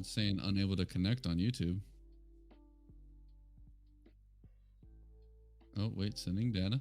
It's saying unable to connect on YouTube. Oh, wait, sending data.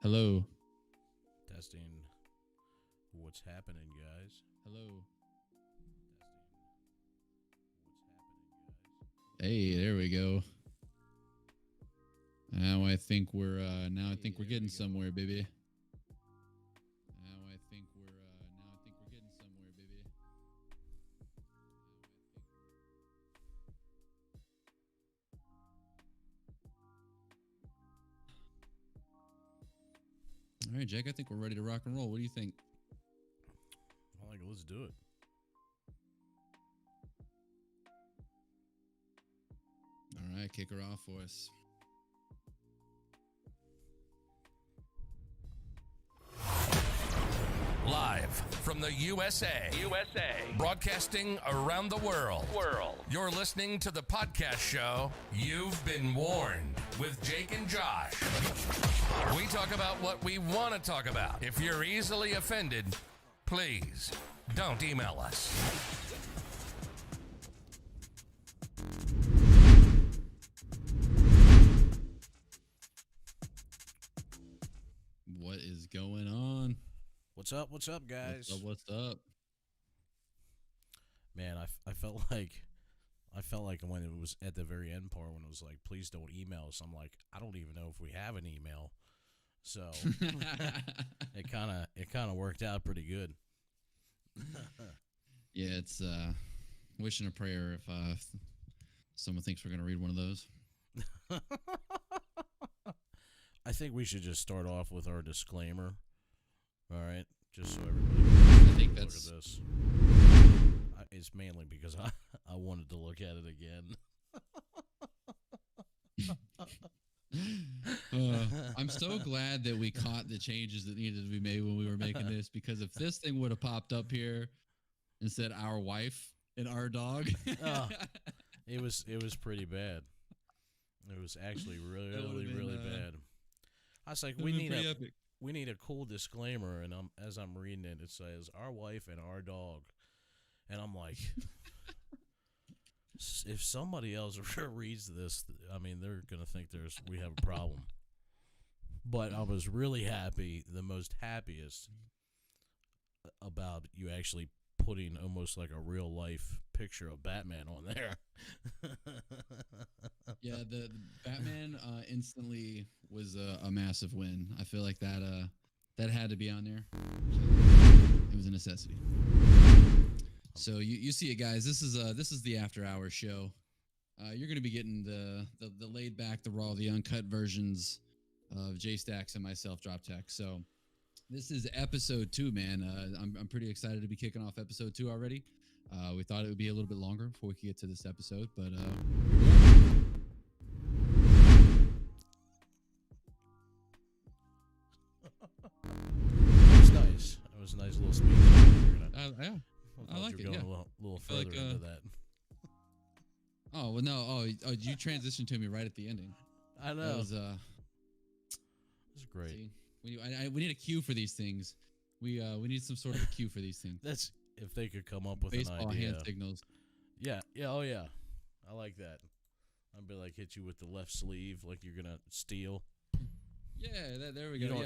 Hello. Testing. What's happening, guys? Hello. Testing. What's happening, guys? Hey, there we go. Now I think we're getting somewhere, baby. Now I think we're getting somewhere, baby. All right, Jake, I think we're ready to rock and roll. What do you think? Let's do it. All right, kick her off for us. Live from the USA. Broadcasting around the world. You're listening to the podcast show, You've Been Warned, with Jake and Josh. We talk about what we want to talk about. If you're easily offended, please don't email us. What is going on? What's up, guys? What's up? Man, I felt like when it was at the very end part when it was like, please don't email us. I'm like, I don't even know if we have an email. So it kind of worked out pretty good. Yeah, it's wishing a prayer if someone thinks we're gonna read one of those. I think we should just start off with our disclaimer. All right, just so everybody. I think that's. Look at this. It's mainly because I wanted to look at it again. I'm so glad that we caught the changes that needed to be made when we were making this, because if this thing would have popped up here and said our wife and our dog, it was pretty bad. It was actually really bad. I was like, we need a cool disclaimer, and as I'm reading it, it says our wife and our dog, and I'm like, if somebody else reads this, I mean, they're gonna think we have a problem. But I was really happy, the most happiest about you actually putting almost like a real life picture of Batman on there. Yeah, the Batman instantly was a massive win. I feel like that had to be on there. It was a necessity. So you see it, guys. This is the after hours show. You're going to be getting the laid back, the raw, the uncut versions of J Stacks and myself, Drop Tech. So this is episode 2, man. I'm pretty excited to be kicking off episode 2 already. We thought it would be a little bit longer before we could get to this episode, but It was nice. It was a nice little speech. yeah, I like it. Going yeah, a little further into that. Oh well, no. Oh, you transitioned to me right at the ending. I know. That was it was great. See, we need a cue for these things. We need some sort of a cue for these things. That's if they could come up with baseball an idea. hand signals. Yeah. Oh yeah. I like that. I'd be like, hit you with the left sleeve, like you're gonna steal. Yeah, there we go.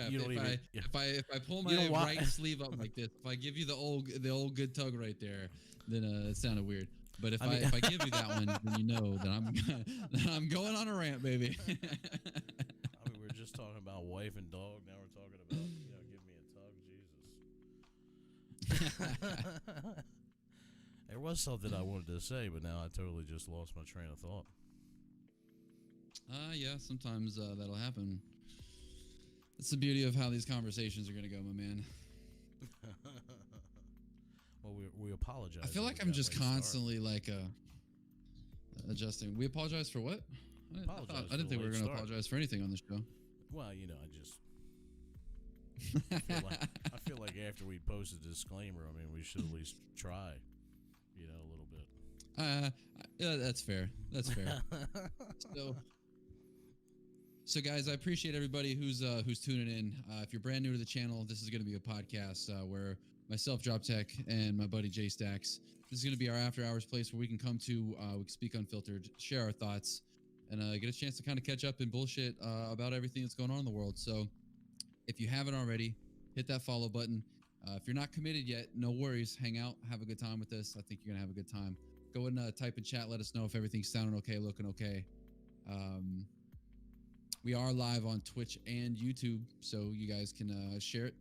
If I pull my right sleeve up like this, if I give you the old good tug right there, then it sounded weird. But if I give you that one, then you know that I'm going on a rant, baby. I mean, we're just talking about wife and dog. Now we're talking about give me a tug, Jesus. There was something I wanted to say, but now I totally just lost my train of thought. Yeah, sometimes that'll happen. That's the beauty of how these conversations are going to go, my man. Well, we apologize. I feel like I'm just constantly adjusting. We apologize for what? I didn't think we were going to apologize for anything on the show. Well, I feel like after we posted the disclaimer, I mean, we should at least try, a little bit. Yeah, that's fair. That's fair. So guys, I appreciate everybody who's tuning in. If you're brand new to the channel, this is going to be a podcast where myself, Drop Tech, and my buddy J Stacks. This is going to be our after hours place where we can come to, we can speak unfiltered, share our thoughts, and get a chance to kind of catch up and bullshit about everything that's going on in the world. So If you haven't already, hit that follow button. If you're not committed yet, no worries. Hang out, have a good time with us. I think you're gonna have a good time. Go and type in chat. Let us know if everything's sounding okay, looking okay. We are live on Twitch and YouTube, so you guys can share it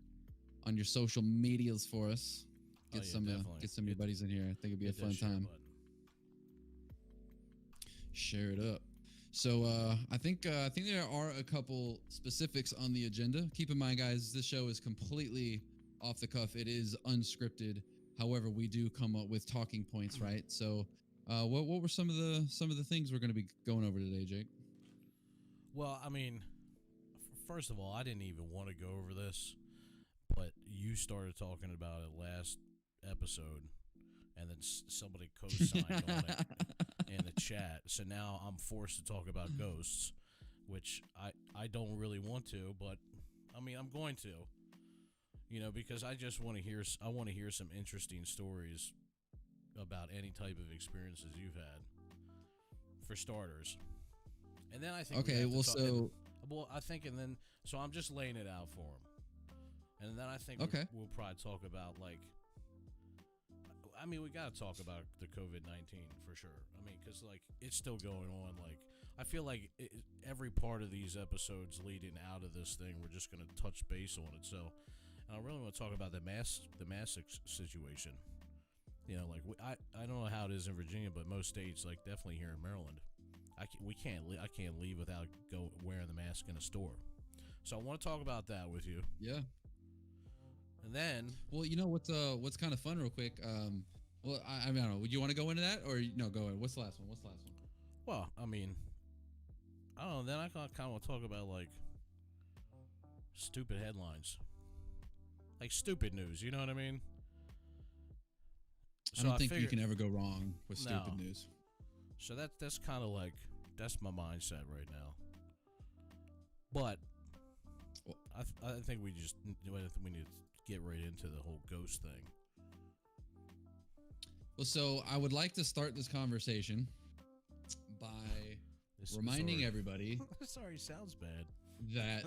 on your social medias for us. Get some of your buddies in here. I think it'd be a fun time. Share it up. So I think there are a couple specifics on the agenda. Keep in mind, guys, this show is completely off the cuff. It is unscripted. However, we do come up with talking points, right? So, what were some of the things we're going to be going over today, Jake? Well, I mean, first of all, I didn't even want to go over this, but you started talking about it last episode, and then somebody co-signed on it in the chat. So now I'm forced to talk about ghosts, which I don't really want to, but I mean, I'm going to, because I just want to hear some interesting stories about any type of experiences you've had, for starters. And then I think so I'm just laying it out for him. And then I think we'll probably talk about, like, I mean, we got to talk about the COVID-19 for sure. I mean, because, like, it's still going on. Like, I feel like every part of these episodes leading out of this thing, we're just going to touch base on it. So, and I really want to talk about the mask situation. Like, I don't know how it is in Virginia, but most states, like, definitely here in Maryland, I can't leave without wearing the mask in a store. So I want to talk about that with you. Yeah. And then, well, what's kind of fun, real quick. Well, I don't know. Would you want to go into that, or no? Go ahead. What's the last one? Well, I mean, I don't know. Then I kind of want to talk about, like, stupid headlines, like stupid news. You know what I mean? So I don't think you can ever go wrong with stupid news. So that's kind of like, that's my mindset right now. But I think we need to get right into the whole ghost thing. Well, so I would like to start this conversation by reminding everybody. Sorry, sounds bad. That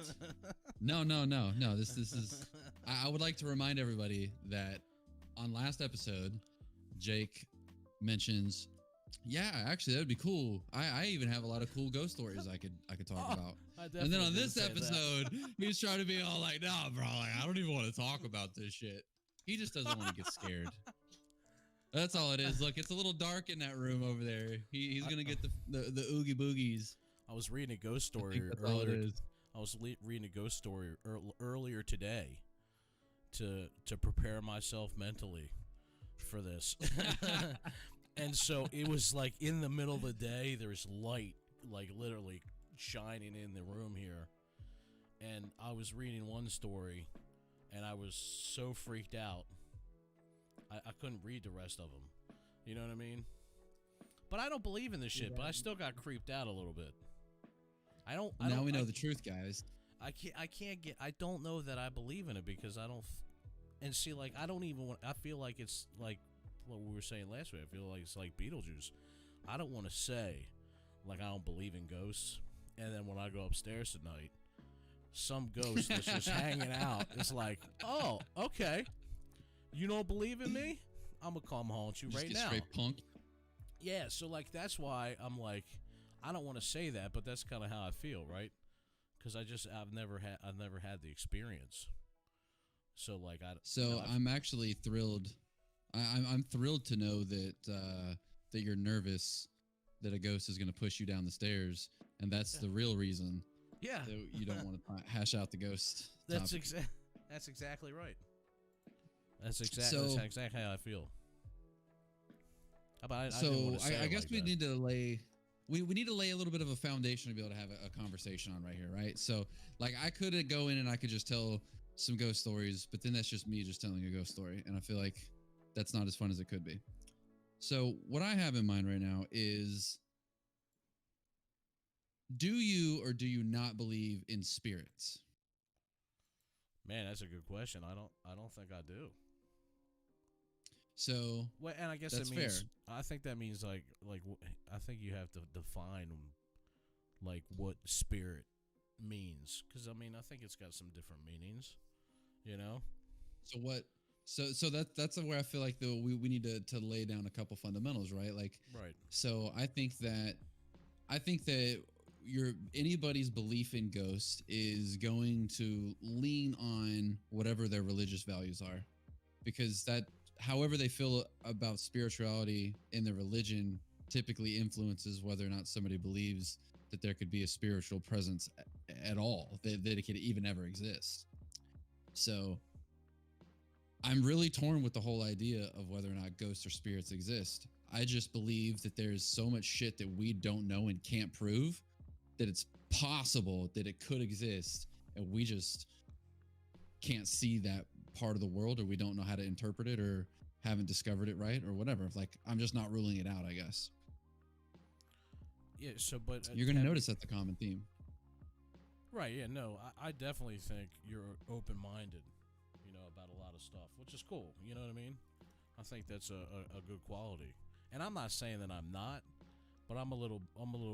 no. This is. I would like to remind everybody that on last episode, Jake mentions, yeah, actually that'd be cool. I even have a lot of cool ghost stories I could talk about. And then on this episode, he's trying to be all like, nah, bro, like, I don't even want to talk about this shit. He just doesn't want to get scared. That's all it is. Look, it's a little dark in that room over there. He's gonna get the oogie boogies. I was reading a ghost story earlier. I was reading a ghost story earlier today to prepare myself mentally for this. And so it was like in the middle of the day, there's light, like, literally shining in the room here. And I was reading one story, and I was so freaked out, I couldn't read the rest of them. You know what I mean? But I don't believe in this shit, but I still got creeped out a little bit. Now we know the truth, guys. I don't know that I believe in it, because I don't, and see, like, I don't even want, I feel like it's like what we were saying last week. I feel like it's like Beetlejuice. I don't want to say, like, I don't believe in ghosts, and then when I go upstairs tonight, some ghost that's just hanging out, it's like, oh, okay, you don't believe in me? I'm gonna come haunt you right now. Straight punk. Yeah, so, like, that's why I'm like, I don't want to say that, but that's kind of how I feel, right? Because I've never had the experience. So, like, I'm actually thrilled. I'm thrilled to know that that you're nervous that a ghost is going to push you down the stairs, and that's the real reason. Yeah, that you don't want to hash out the ghost. That's exactly right. That's exactly how I feel. I guess we need to lay. We need to lay a little bit of a foundation to be able to have a conversation on right here, right? So, like, I could go in and I could just tell some ghost stories, but then that's just me just telling a ghost story, and I feel like that's not as fun as it could be. So, what I have in mind right now is, do you or do you not believe in spirits? Man, that's a good question. I don't think I do. So, well, and I guess that's it means, fair. I think that means like I think you have to define, like, what spirit means, because I mean, I think it's got some different meanings, you know. So what? So that's where I feel like though we need to lay down a couple fundamentals, right? Like, Right. so I think that anybody's belief in ghosts is going to lean on whatever their religious values are, because that however they feel about spirituality in their religion typically influences whether or not somebody believes that there could be a spiritual presence at all, that it could even ever exist. So I'm really torn with the whole idea of whether or not ghosts or spirits exist. I just believe that there's so much shit that we don't know and can't prove that it's possible that it could exist, and we just can't see that part of the world, or we don't know how to interpret it, or haven't discovered it right, or whatever. Like, I'm just not ruling it out, I guess. Yeah. So, but You're going to notice that's the common theme. Right. Yeah. No, I definitely think you're open-minded, you know, about a lot of stuff, which is cool. You know what I mean? I think that's a good quality. And I'm not saying that I'm not, but I'm a little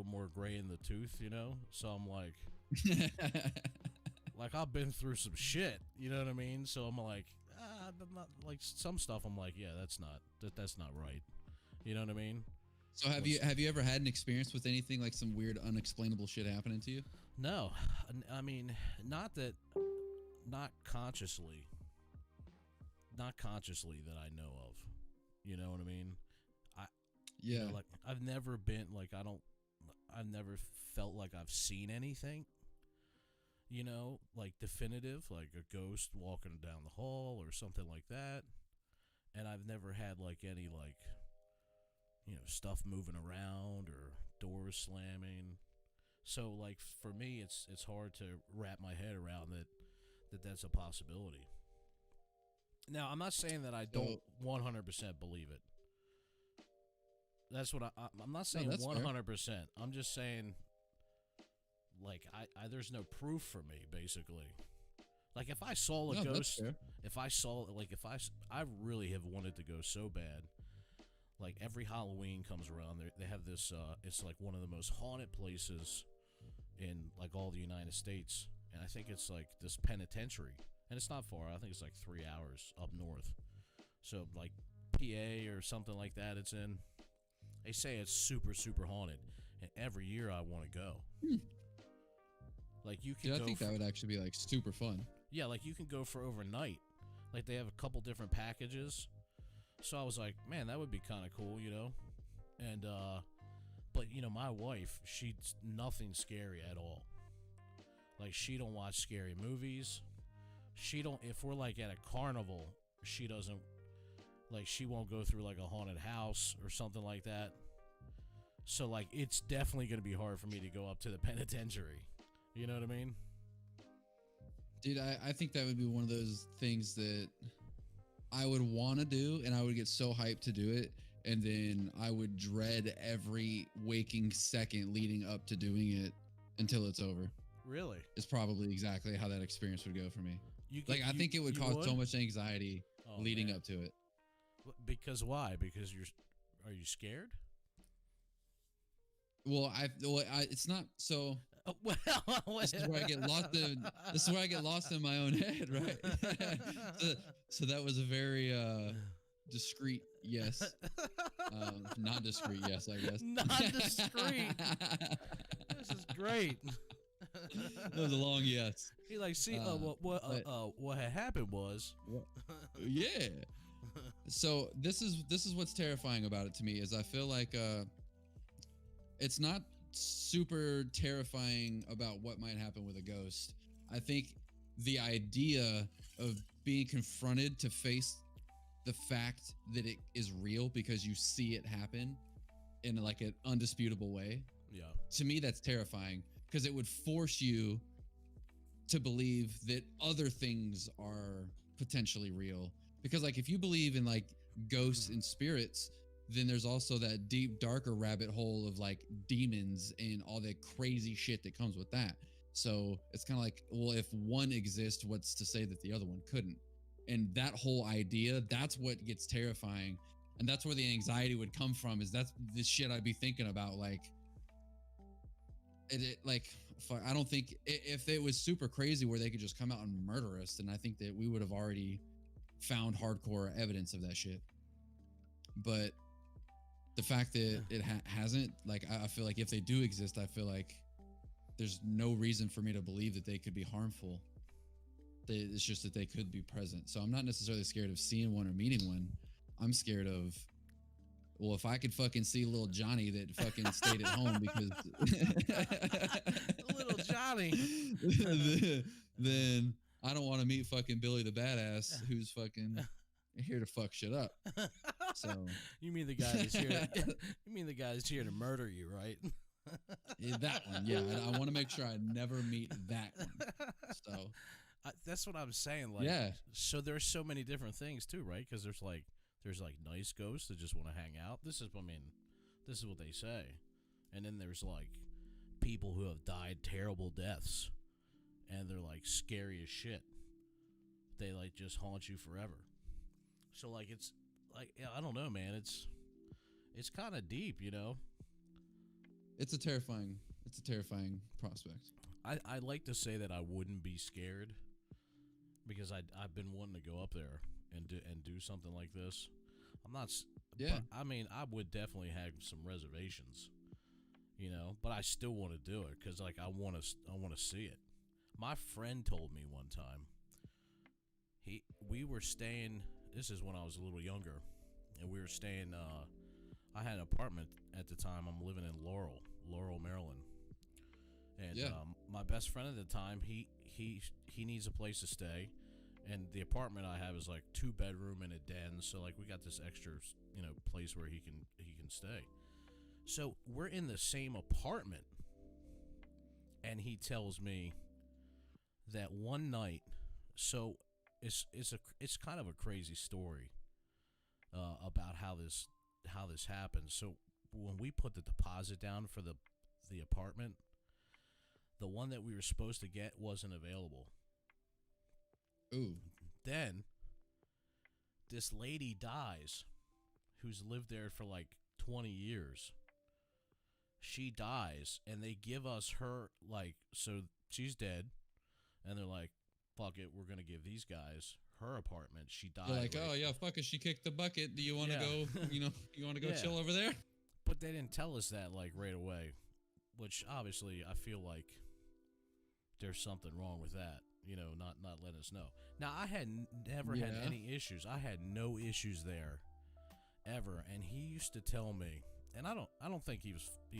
more gray in the tooth, you know? So I'm like I've been through some shit, you know what I mean? So I'm like, I'm not, like, some stuff I'm like, yeah, that's not right. You know what I mean? So have you ever had an experience with anything like some weird unexplainable shit happening to you? No. I mean, not consciously that I know of. You know what I mean? Yeah. You know, like, I've never been like, I've never felt like I've seen anything, you know, like definitive, like a ghost walking down the hall or something like that. And I've never had like any, like, you know, stuff moving around or doors slamming. So like, for me, it's hard to wrap my head around that's a possibility. Now, I'm not saying that I don't 100% believe it. That's what I'm not saying 100%. I'm just saying, like, I there's no proof for me, basically. Like, if I saw a ghost, I really have wanted to go so bad. Like, every Halloween comes around, they have this, it's like one of the most haunted places in, like, all the United States. And I think it's like this penitentiary. And it's not far. I think it's like 3 hours up north. So, like, PA or something like that it's in. They say it's super, super haunted, and every year I want to go. Like, you can. Dude, I think that would actually be like super fun. Yeah, like, you can go for overnight. Like, they have a couple different packages. So I was like, man, that would be kind of cool, you know. And but you know, my wife, she's nothing scary at all. Like, she don't watch scary movies. She don't. If we're like at a carnival, she doesn't. Like, she won't go through like a haunted house or something like that. So, like, it's definitely going to be hard for me to go up to the penitentiary. You know what I mean? Dude, I think that would be one of those things that I would want to do, and I would get so hyped to do it, and then I would dread every waking second leading up to doing it until it's over. Really? It's probably exactly how that experience would go for me. I think it would you cause so much anxiety leading up to it. Because why? Because are you scared? Well, it's not so. Well, this is where I get lost in. This is where I get lost in my own head, right? so that was a very discreet yes, not discreet yes, I guess. Not discreet. This is great. That was a long yes. He like, see, what had happened was. Yeah. So this is what's terrifying about it to me is I feel like it's not super terrifying about what might happen with a ghost. I think the idea of being confronted to face the fact that it is real because you see it happen in like an undisputable way. Yeah. To me, that's terrifying because it would force you to believe that other things are potentially real. Because like if you believe in like ghosts and spirits, then there's also that deep, darker rabbit hole of like demons and all that crazy shit that comes with that. So it's kind of like, well, if one exists, what's to say that the other one couldn't? And that whole idea, that's what gets terrifying. And that's where the anxiety would come from, is that's the shit I'd be thinking about. Like, like, fuck, I don't think if it was super crazy where they could just come out and murder us, then I think that we would have already found hardcore evidence of that shit. But the fact that it hasn't, like, I feel like if they do exist, I feel like there's no reason for me to believe that they could be harmful. It's just that they could be present. So I'm not necessarily scared of seeing one or meeting one. I'm scared of, well, if I could fucking see little Johnny that fucking stayed at home because little Johnny, then I don't want to meet fucking Billy the Badass, who's fucking here to fuck shit up. So you mean the guy that's here? You mean the guy that's here to murder you, right? That one, yeah. I want to make sure I never meet that one. So that's what I'm saying. Like, yeah. So there's so many different things too, right? Because there's like nice ghosts that just want to hang out. This is what they say. And then there's like people who have died terrible deaths, and they're like scary as shit. They like just haunt you forever. So like it's like, I don't know, man. It's kind of deep, you know. It's a terrifying prospect. I like to say that I wouldn't be scared because I've been wanting to go up there and do something like this. I'm not. Yeah. But, I mean, I would definitely have some reservations, you know. But I still want to do it because, like, I want to see it. My friend told me one time. We were staying. This is when I was a little younger, and we were staying. I had an apartment at the time. I'm living in Laurel, Maryland, and my best friend at the time, he needs a place to stay. And the apartment I have is like 2-bedroom and a den, so like we got this extra, you know, place where he can stay. So we're in the same apartment, and he tells me that one night. So it's kind of a crazy story about how this happened. So when we put the deposit down for the apartment, the one that we were supposed to get wasn't available. Ooh. Then this lady dies who's lived there for like 20 years. She dies, and they give us her, like, so she's dead, and they're like, fuck it, we're going to give these guys her apartment. She died. They're like, oh, yeah, fuck it, she kicked the bucket. Do you want to go, you want to go chill over there? But they didn't tell us that, like, right away, which obviously I feel like there's something wrong with that. You know, not letting us know. Now, I had never had any issues. I had no issues there, ever. And he used to tell me, and I don't think he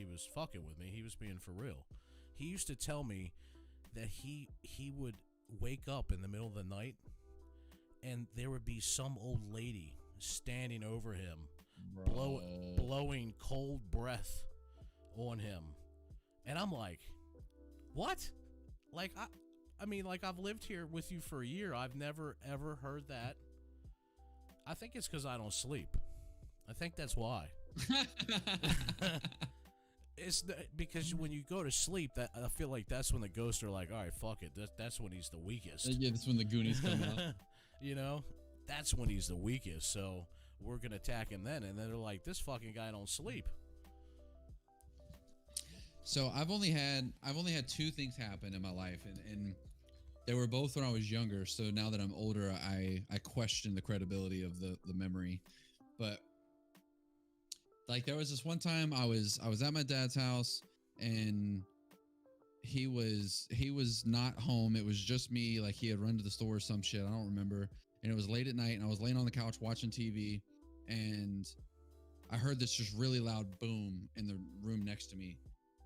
was fucking with me. He was being for real. He used to tell me that he would wake up in the middle of the night, and there would be some old lady standing over him, blowing cold breath on him, and I'm like, what? Like I mean, like, I've lived here with you for a year. I've never, ever heard that. I think it's because I don't sleep. I think that's why. Because when you go to sleep, that I feel like that's when the ghosts are like, all right, fuck it. That's when he's the weakest. Yeah, that's when the Goonies come out. You know? That's when he's the weakest. So we're going to attack him then. And then they're like, this fucking guy don't sleep. So I've only had 2 things happen in my life, and they were both when I was younger. So now that I'm older, I question the credibility of the memory. But like, there was this one time I was at my dad's house, and he was not home. It was just me. Like, he had run to the store or some shit. I don't remember. And it was late at night, and I was laying on the couch watching TV, and I heard this just really loud boom in the room next to me.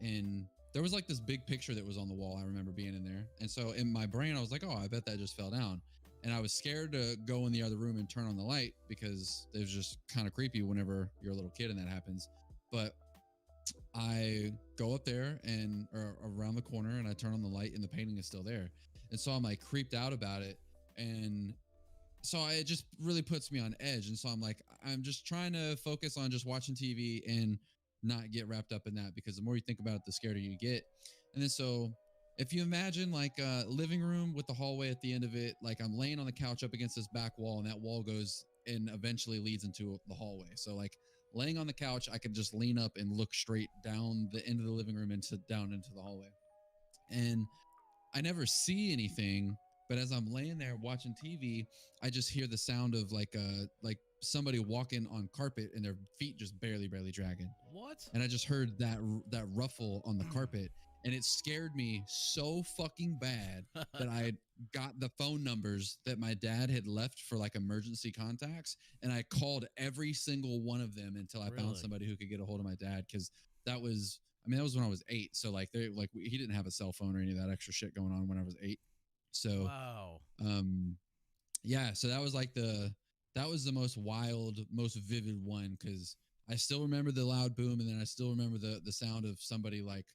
And there was like this big picture that was on the wall. I remember being in there. And so in my brain, I was like, oh, I bet that just fell down. And I was scared to go in the other room and turn on the light because it was just kind of creepy whenever you're a little kid and that happens. But I go up there or around the corner, and I turn on the light, and the painting is still there. And so I'm like creeped out about it. And so it just really puts me on edge. And so I'm like, I'm just trying to focus on just watching TV and not get wrapped up in that, because the more you think about it, the scarier you get. And then so if you imagine like a living room with the hallway at the end of it, like I'm laying on the couch up against this back wall, and that wall goes and eventually leads into the hallway. So like laying on the couch, I could just lean up and look straight down the end of the living room and down into the hallway. And I never see anything, but as I'm laying there watching TV, I just hear the sound of like somebody walking on carpet and their feet just barely dragging. What? And I just heard that ruffle on the carpet, and it scared me so fucking bad that I got the phone numbers that my dad had left for like emergency contacts, and I called every single one of them until I found Really? somebody who could get a hold of my dad, because that was when I was 8. So like he didn't have a cell phone or any of that extra shit going on when I was 8. So Wow. yeah, so that was the most wild, most vivid one, because I still remember the loud boom, and then I still remember the sound of somebody like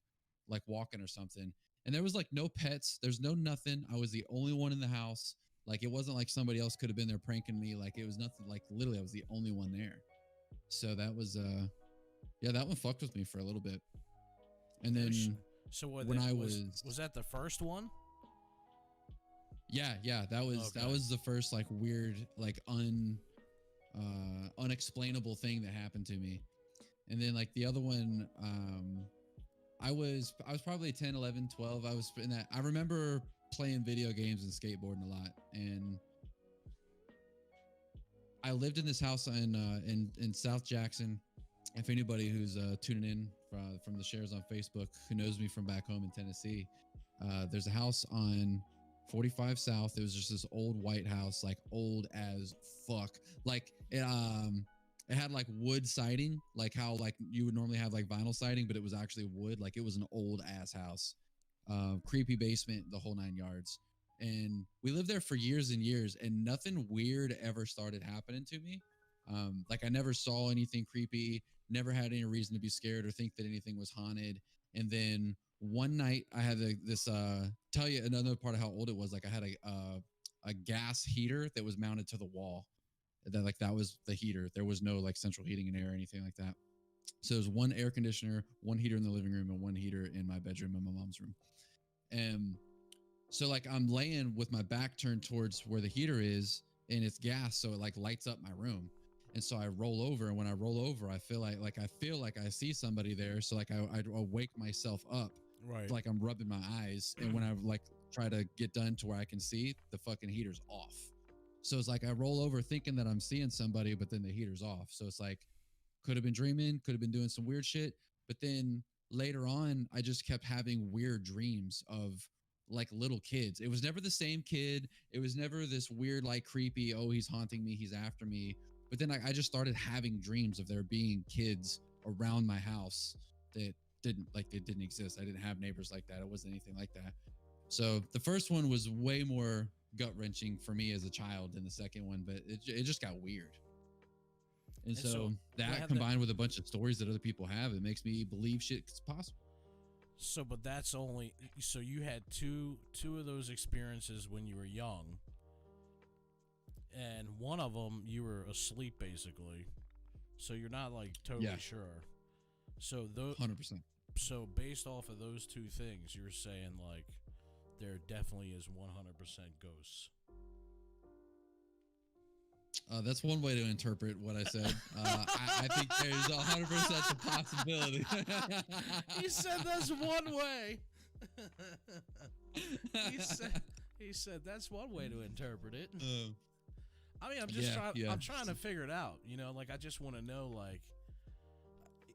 walking or something. And there was like no pets, there's no nothing. I was the only one in the house. Like it wasn't like somebody else could have been there pranking me. Like it was nothing. Like literally, I was the only one there. So that was yeah, that one fucked with me for a little bit. And then So what? when I was that the first one? yeah, that was the first like weird, like unexplainable thing that happened to me. And then like the other one, I was probably 10, 11, 12. I was in that. I remember playing video games and skateboarding a lot, and I lived in this house in South Jackson. If anybody who's tuning in from the shares on Facebook who knows me from back home in Tennessee, there's a house on 45 South. It was just this old white house, like old as fuck. Like it had like wood siding, like how like you would normally have like vinyl siding, but it was actually wood. Like it was an old ass house, creepy basement, the whole 9 yards. And we lived there for years and years, and nothing weird ever started happening to me. Like I never saw anything creepy, never had any reason to be scared or think that anything was haunted. And then one night I had tell you another part of how old it was. Like I had a gas heater that was mounted to the wall. That was the heater. There was no like central heating and air or anything like that. So there's one air conditioner, one heater in the living room, and one heater in my bedroom and my mom's room. And so like I'm laying with my back turned towards where the heater is, and it's gas, so it like lights up my room. And so I roll over, and when I roll over, I feel like I see somebody there. So like I wake myself up, Right. like I'm rubbing my eyes, and when I like try to get done to where I can see, the fucking heater's off. So it's like I roll over thinking that I'm seeing somebody, but then the heater's off. So it's like, could have been dreaming, could have been doing some weird shit. But then later on, I just kept having weird dreams of like little kids. It was never the same kid. It was never this weird, like creepy, oh, he's haunting me, he's after me. But then I just started having dreams of there being kids around my house that didn't exist. I didn't have neighbors like that. It wasn't anything like that. So the first one was way more gut wrenching for me as a child than the second one, but it just got weird. And so that combined with a bunch of stories that other people have, it makes me believe shit's possible. So, but that's only so you had two of those experiences when you were young, and one of them you were asleep basically, so you're not like totally sure. So 100%. So based off of those two things, you're saying like there definitely is 100% ghosts. That's one way to interpret what I said. I think there's 100% the possibility. He said that's one way. He said that's one way to interpret it. I mean, I'm just I'm trying to figure it out. You know, like I just want to know, like,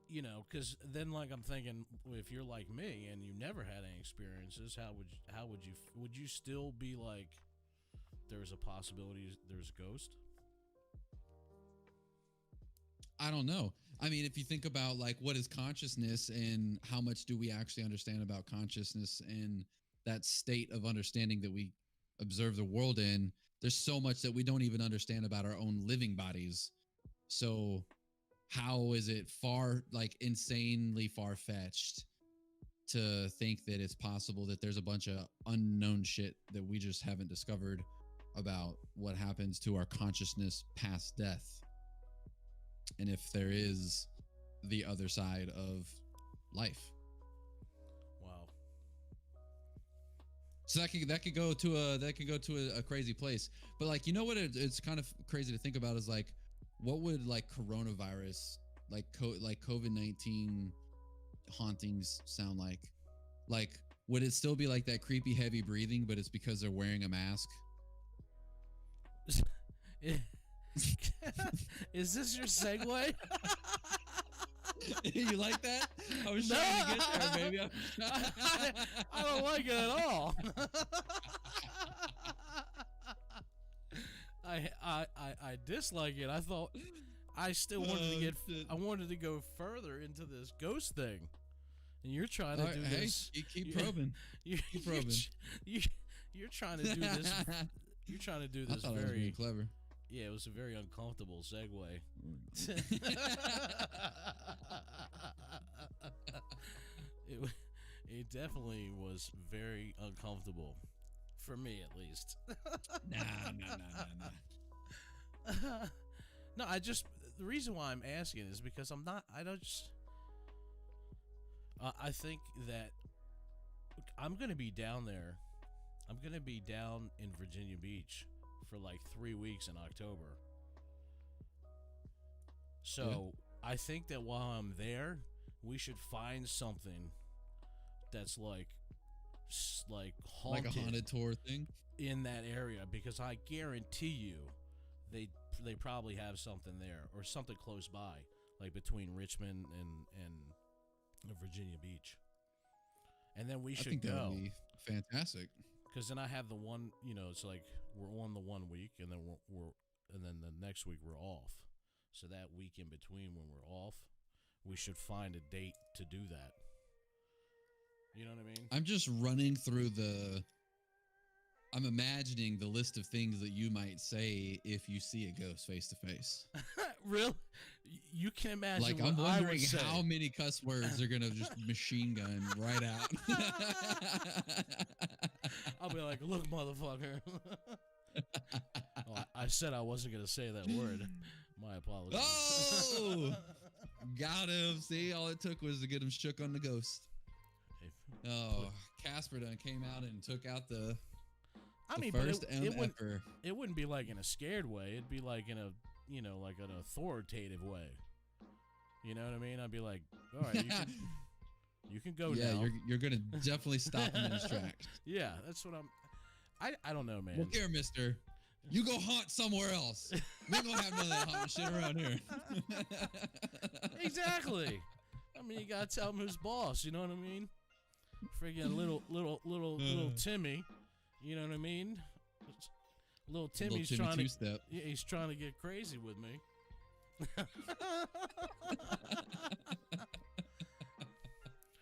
you know, because then like I'm thinking, if you're like me and you never had any experiences, would you still be like, there's a possibility there's a ghost? I don't know. I mean, if you think about like what is consciousness and how much do we actually understand about consciousness and that state of understanding that we observe the world in, there's so much that we don't even understand about our own living bodies. So how is it insanely far-fetched to think that it's possible that there's a bunch of unknown shit that we just haven't discovered about what happens to our consciousness past death? And if there is the other side of life. Wow. So that could go to a crazy place. But like, you know what it's kind of crazy to think about is like, what would like coronavirus COVID-19 hauntings sound like? Like, would it still be like that creepy heavy breathing, but it's because they're wearing a mask? Is this your segue? You like that? I was trying to get there, baby. I don't like it at all. I dislike it. I thought I still wanted to get. shit. I wanted to go further into this ghost thing, and you're trying to All right, do hey, this. you keep probing. Keep probing. You're trying to do this. You're trying to do I this thought I was being very. clever. Yeah, it was a very uncomfortable segue. It definitely was very uncomfortable, for me at least. Nah. No, the reason why I'm asking is because I think that I'm going to be down there. I'm going to be down in Virginia Beach for like 3 weeks in October. So I think that while I'm there, we should find something that's like haunted, Like a haunted tour thing. in that area, because I guarantee you they probably have something there or something close by, like between Richmond and Virginia Beach. And then we I should think that go, would be fantastic. because then I have the one, it's like we're on the 1 week, and then and then the next week we're off. So that week in between when we're off, we should find a date to do that. You know what I mean? I'm just running through I'm imagining the list of things that you might say if you see a ghost face to face. Real? You can imagine Like, what I'm I would wondering say. how many cuss words are gonna just machine gun right out. I'll be like, look, motherfucker. Oh, I said I wasn't going to say that word. My apologies. Oh, got him. See, all it took was to get him shook on the ghost. Oh, Casper done came out and took out the first MFer. It wouldn't be like in a scared way. It'd be like in a, like an authoritative way. You know what I mean? I'd be like, all right, you can go Yeah, now. you're gonna definitely stop him in his tracks. Yeah, that's what I don't know, man. Well, here, mister, you go haunt somewhere else. We ain't gonna have none of that haunted shit around here. Exactly. I mean, you gotta tell him who's boss. You know what I mean? Friggin' little Timmy. You know what I mean? Little Timmy's Little Timmy trying to. two-step. Yeah, he's trying to get crazy with me.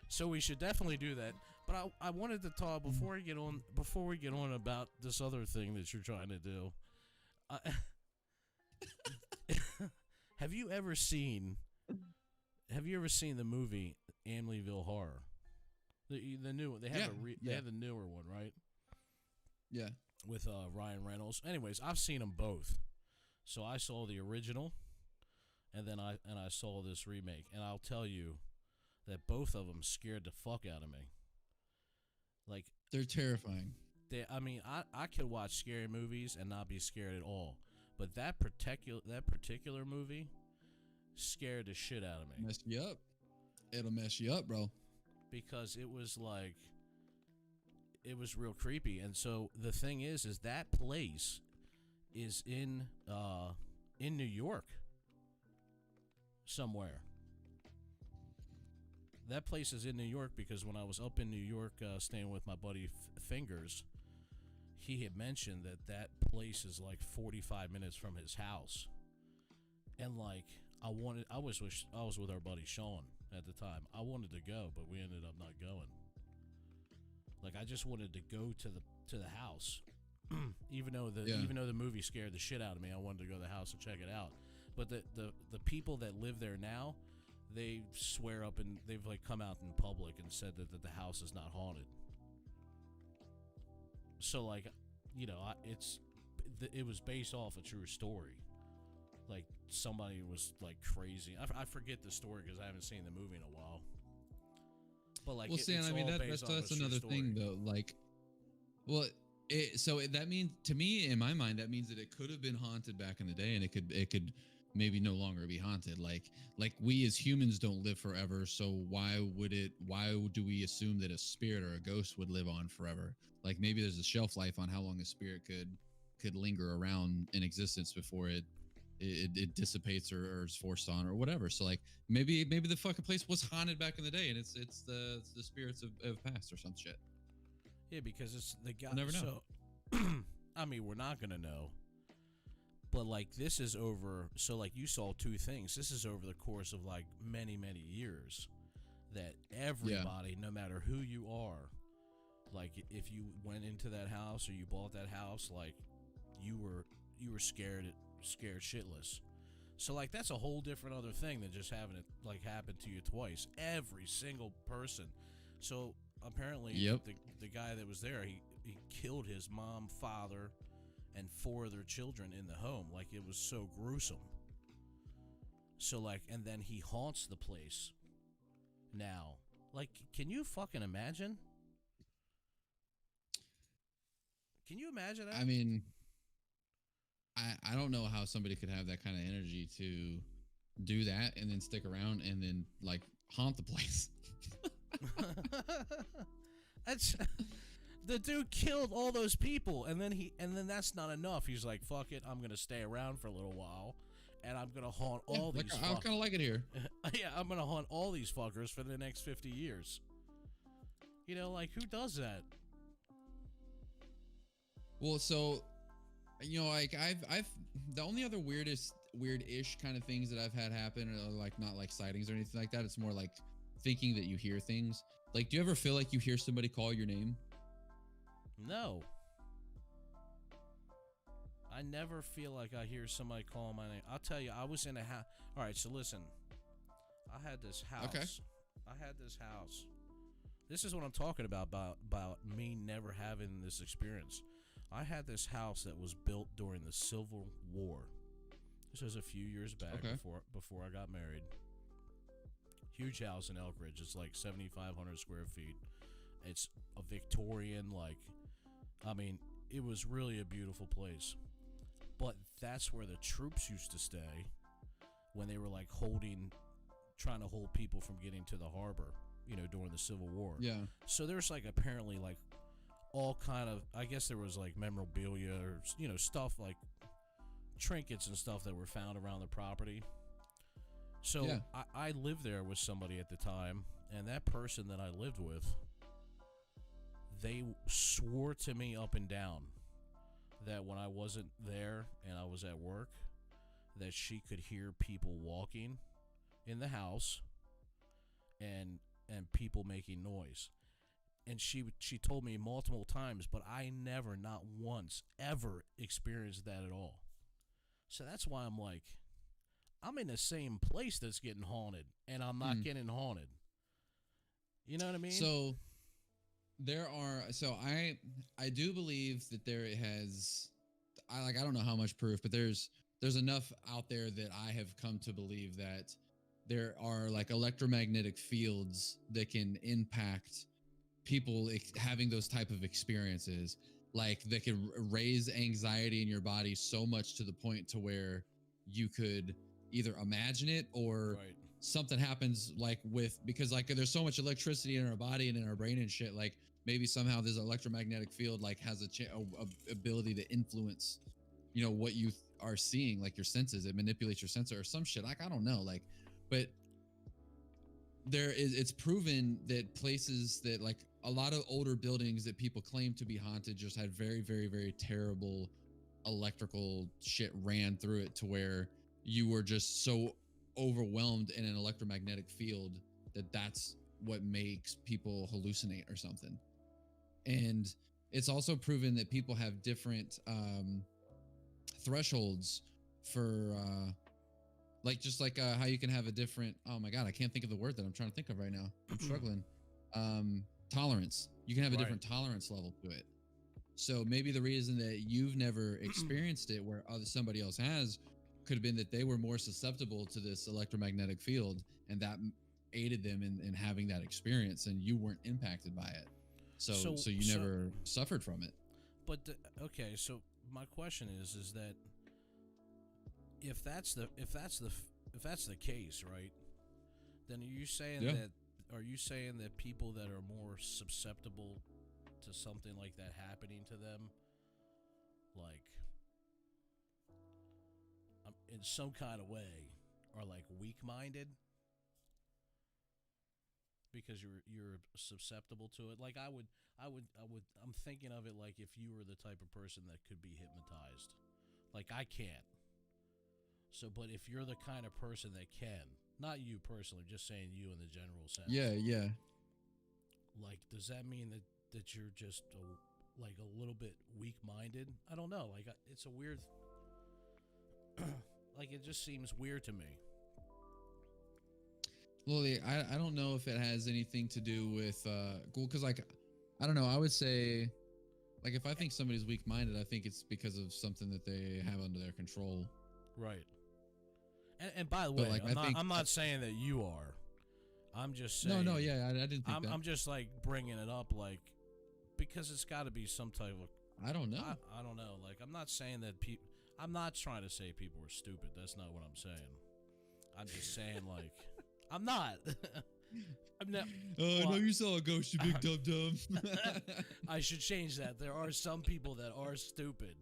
So we should definitely do that. But I wanted to talk before we get on about this other thing that you're trying to do. Have you ever seen the movie Amityville Horror? The new one. They have they have the newer one, right? Yeah. With Ryan Reynolds. Anyways, I've seen them both. So I saw the original, and then I saw this remake, and I'll tell you that both of them scared the fuck out of me. Like, They're terrifying. I could watch scary movies and not be scared at all, but that particular movie scared the shit out of me. Mess you up. It'll mess you up, bro. Because it was real creepy. And so the thing is that place is in New York somewhere. That place is in New York because when I was up in New York staying with my buddy Fingers, he had mentioned that place is like 45 minutes from his house. And like I was with our buddy Sean at the time. I wanted to go, but we ended up not going. Like, I just wanted to go to the house. even though the movie scared the shit out of me, I wanted to go to the house and check it out. But the people that live there now, they swear up and they've like come out in public and said that the house is not haunted. So like, it was based off a true story. Like, somebody was like crazy. I forget the story because I haven't seen the movie in a while. But like, Well, that's another thing though. Like, that means, to me, in my mind, that means that it could have been haunted back in the day, and it could maybe no longer be haunted. Like we as humans don't live forever, so why do we assume that a spirit or a ghost would live on forever? Like maybe there's a shelf life on how long a spirit could linger around in existence before it dissipates or is forced on or whatever. So like maybe the fucking place was haunted back in the day, and it's the spirits of past or some shit. Yeah, because it's the guy. We'll never know. So, I mean, we're not gonna know. But like this is over. So like you saw two things. This is over the course of like many years. That everybody, no matter who you are, like if you went into that house or you bought that house, like you were scared shitless. So like that's a whole different other thing than just having it like happen to you twice. Every single person. So apparently the guy that was there, he killed his mom, father, and 4 of their children in the home. Like it was so gruesome. So like, and then he haunts the place now. Like, can you fucking imagine? Can you imagine that? I mean, I don't know how somebody could have that kind of energy to do that and then stick around and then like haunt the place. That's the dude killed all those people, and then that's not enough. He's like, fuck it, I'm gonna stay around for a little while, and I'm gonna haunt all these. I kind of like it here. Yeah, I'm gonna haunt all these fuckers for the next 50 years. You know, like who does that? Well, so, you know, like I've the only other weird-ish kind of things that I've had happen are like not like sightings or anything like that. It's more like thinking that you hear things. Like, do you ever feel like you hear somebody call your name? No. I never feel like I hear somebody calling my name. I'll tell you, I was in a house. All right, so listen. I had this house. Okay. I had this house. This is what I'm talking about me never having this experience. I had this house that was built during the Civil War. This was a few years back before I got married. Huge house in Elkridge. It's like 7,500 square feet. It's a Victorian, like, I mean, it was really a beautiful place. But that's where the troops used to stay when they were like trying to hold people from getting to the harbor, you know, during the Civil War. Yeah. So there's like apparently like all kind of, I guess there was like memorabilia or, you know, stuff like trinkets and stuff that were found around the property. So yeah. I lived there with somebody at the time, and that person that I lived with, they swore to me up and down that when I wasn't there and I was at work, that she could hear people walking in the house and people making noise. And she told me multiple times, but I never, not once, ever experienced that at all. So that's why I'm like, I'm in the same place that's getting haunted, and I'm not getting haunted. You know what I mean? So I do believe that there has, I don't know how much proof, but there's enough out there that I have come to believe that there are like electromagnetic fields that can impact people having those type of experiences. Like they could raise anxiety in your body so much to the point to where you could either imagine it or something happens like because like there's so much electricity in our body and in our brain and shit, like maybe somehow this electromagnetic field like has a ability to influence, you know, what you are seeing, like your senses. It manipulates your sensor or some shit. Like, I don't know, like, but it's proven that places that like a lot of older buildings that people claim to be haunted just had very, very, very terrible electrical shit ran through it to where you were just so overwhelmed in an electromagnetic field that's what makes people hallucinate or something. And it's also proven that people have different thresholds for like just like how you can have a different, oh my god, I can't think of the word that I'm trying to think of right now. I'm struggling. Tolerance. You can have a different tolerance level to it. So maybe the reason that you've never experienced it where somebody else has could have been that they were more susceptible to this electromagnetic field, and that aided them in having that experience, and you weren't impacted by it. So you never suffered from it. But okay, so my question is that if that's the case, right? Then are you saying Yeah. that people that are more susceptible to something like that happening to them, like in some kind of way, are like weak-minded because you're susceptible to it? Like I'm thinking of it like if you were the type of person that could be hypnotized. Like I can't. So, but if you're the kind of person that can, not you personally, just saying you in the general sense. Yeah, yeah. Like, does that mean that you're just like a little bit weak-minded? I don't know. Like, it's a weird. Like, it just seems weird to me. Well, I don't know if it has anything to do with because like I don't know. I would say, like, if I think somebody's weak-minded, I think it's because of something that they have under their control. Right. And by the But, way, like, I'm not saying that you are. I'm just saying. No, yeah, I didn't think that. I'm just like bringing it up, like, because it's got to be some type of. I don't know. I don't know. Like, I'm not saying that people. I'm not trying to say people are stupid. That's not what I'm saying. I'm just saying, like, I'm not. I'm not. I know you saw a ghost, you big dum dum. I should change that. There are some people that are stupid.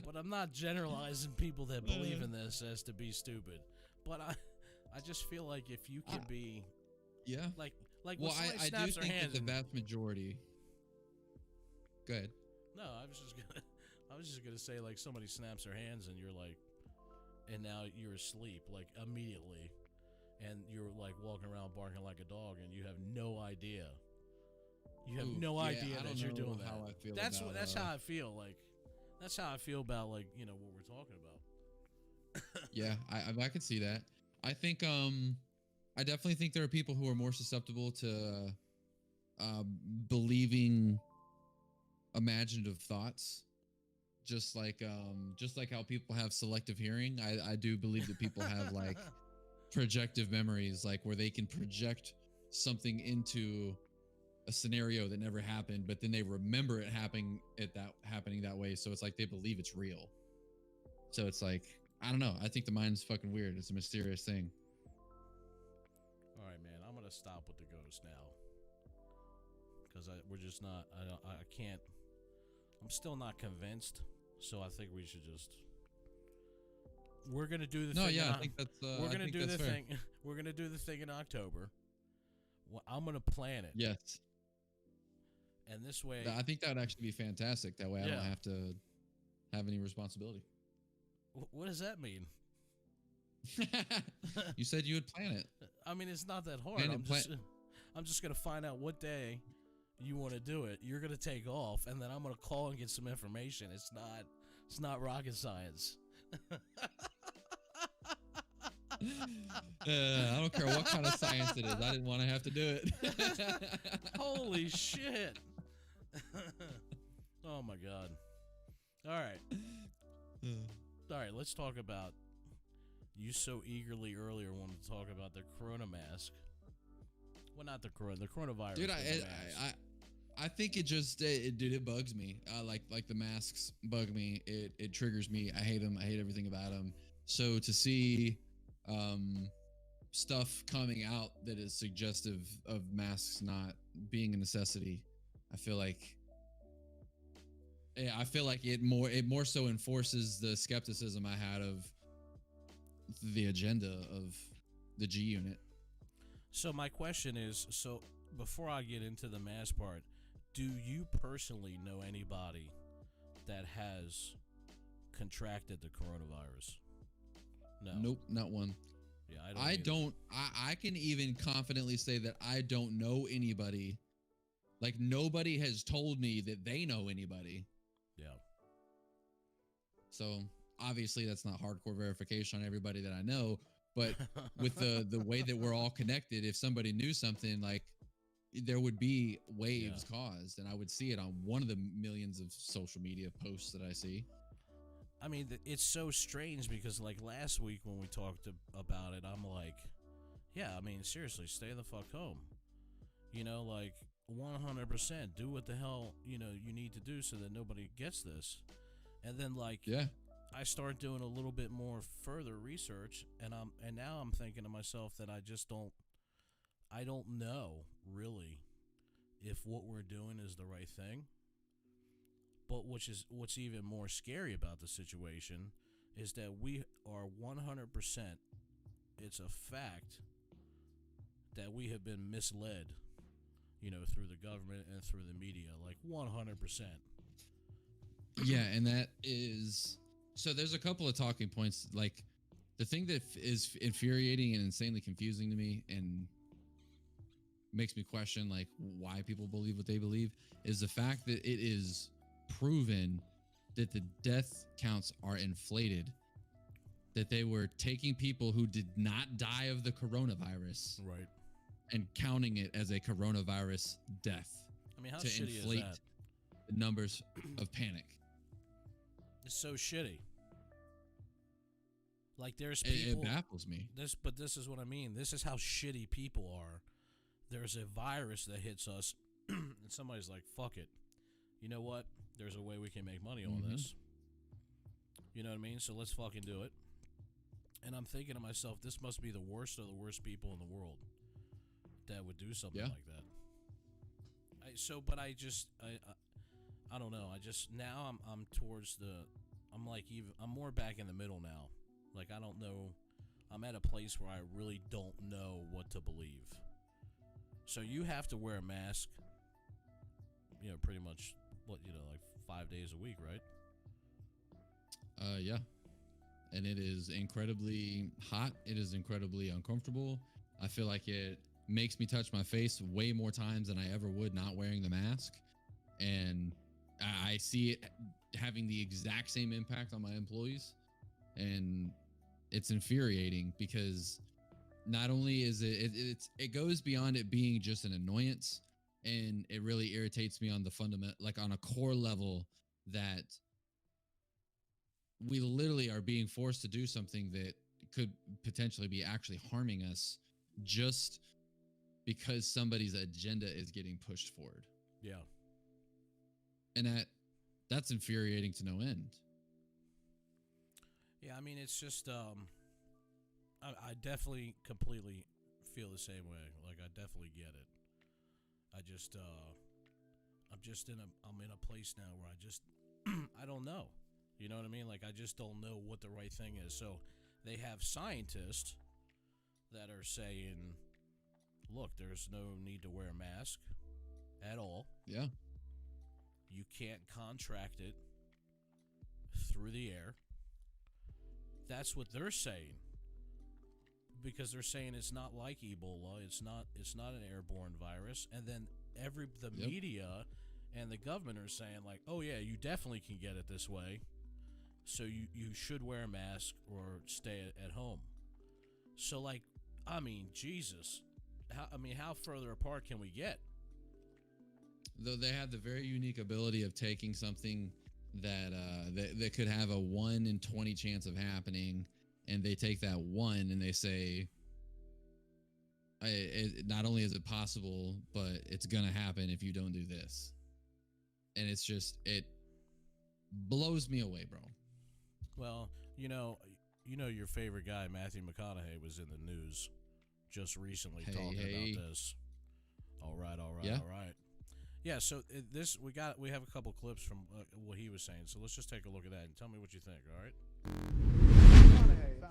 But I'm not generalizing people that believe in this as to be stupid. But I just feel like if you can be, yeah, like well, when somebody I do snaps their think hands that the and- vast majority. Go ahead. No, I was just gonna say, like, somebody snaps their hands and you're like, and now you're asleep like immediately, and you're like walking around barking like a dog, and you have no idea. You have no idea I that don't you're know doing that. how I feel That's about, how I feel. Like, that's how I feel about, like, you know, what we're talking about. Yeah, I can see that. I think I definitely think there are people who are more susceptible to believing imaginative thoughts. Just like how people have selective hearing, I do believe that people have like projective memories, like where they can project something into a scenario that never happened, but then they remember it happening that way. So it's like they believe it's real. So it's like, I don't know. I think the mind's fucking weird. It's a mysterious thing. All right, man. I'm gonna stop with the ghost now, because we're just not. I can't. I'm still not convinced. So I think we should just. We're gonna do the thing. No, yeah, in, I think that's. we're I gonna think do that's the fair. thing. We're gonna do the thing in October. Well, I'm gonna plan it. Yes, And this way, I think that would actually be fantastic. That way, I Yeah. don't have to have any responsibility. what does that mean? You said you would plan it. I mean, it's not that hard. Plan it, I'm just gonna find out what day you want to do it. You're gonna take off, and then I'm gonna call and get some information. It's not rocket science. I don't care what kind of science it is. I didn't want to have to do it. Holy shit! Oh my god! All right. All right, let's talk about. You so eagerly earlier wanted to talk about the Corona mask. Well, not the coronavirus. Dude, but the mask. I think it just it bugs me. Like the masks bug me. It triggers me. I hate them. I hate everything about them. So to see stuff coming out that is suggestive of masks not being a necessity, I feel like it more so enforces the skepticism I had of the agenda of the G unit. So my question is, so before I get into the mask part, do you personally know anybody that has contracted the coronavirus? No. Nope, not one. Yeah, I can even confidently say that I don't know anybody. Like, nobody has told me that they know anybody. Yeah. So obviously that's not hardcore verification on everybody that I know, but with the way that we're all connected, if somebody knew something, like, there would be waves caused, and I would see it on one of the millions of social media posts that I see. I mean, it's so strange because, like, last week when we talked about it, I'm like, yeah, I mean, seriously, stay the fuck home. You know, like, 100%. Do what the hell, you know, you need to do so that nobody gets this. And then like Yeah. I start doing a little bit more further research, and now I'm thinking to myself that I don't know really if what we're doing is the right thing. But what's even more scary about the situation is that we are 100%. It's a fact that we have been misled, through the government and through the media, like 100%. Yeah, and that is so. There's a couple of talking points. Like the thing that is infuriating and insanely confusing to me, and makes me question like why people believe what they believe, is the fact that it is proven that the death counts are inflated. That they were taking people who did not die of the coronavirus, Right. and counting it as a coronavirus death. I mean, how to shitty inflate is that? the numbers of panic. It's so shitty. Like there's It people. baffles me. But this is what I mean. This is how shitty people are. There's a virus that hits us, and somebody's like, "Fuck it." You know what? There's a way we can make money on this. You know what I mean? So let's fucking do it. And I'm thinking to myself, this must be the worst of the worst people in the world that would do something like that. I don't know. Now I'm towards I'm more back in the middle now. Like I don't know. I'm at a place where I really don't know what to believe. So you have to wear a mask, pretty much like 5 days a week, right? Yeah. And it is incredibly hot. It is incredibly uncomfortable. I feel like it makes me touch my face way more times than I ever would not wearing the mask. And I see it having the exact same impact on my employees. And it's infuriating because not only is it goes beyond it being just an annoyance, and it really irritates me on the fundamental, like on a core level, that we literally are being forced to do something that could potentially be actually harming us just because somebody's agenda is getting pushed forward. Yeah. And that's infuriating to no end. Yeah, I mean, it's just, I definitely completely feel the same way. Like, I definitely get it. I'm in a place now where I don't know. You know what I mean? Like, I just don't know what the right thing is. So they have scientists that are saying, look, there's no need to wear a mask at all. Yeah. You can't contract it through the air. That's what they're saying. Because they're saying it's not like Ebola. It's not an airborne virus. And then the media and the government are saying like, oh yeah, you definitely can get it this way. So you should wear a mask or stay at home. So like, I mean, Jesus. How further apart can we get? Though they have the very unique ability of taking something that could have a 1 in 20 chance of happening, and they take that 1 and they say, not only is it possible, but it's gonna happen if you don't do this. And it's just, it blows me away, bro. Well, your favorite guy, Matthew McConaughey, was in the news just recently talking about this. All right. Yeah, so we have a couple clips from what he was saying. So let's just take a look at that and tell me what you think, all right?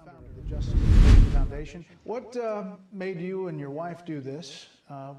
Founder of the Justice Information Foundation. What made you and your wife do this?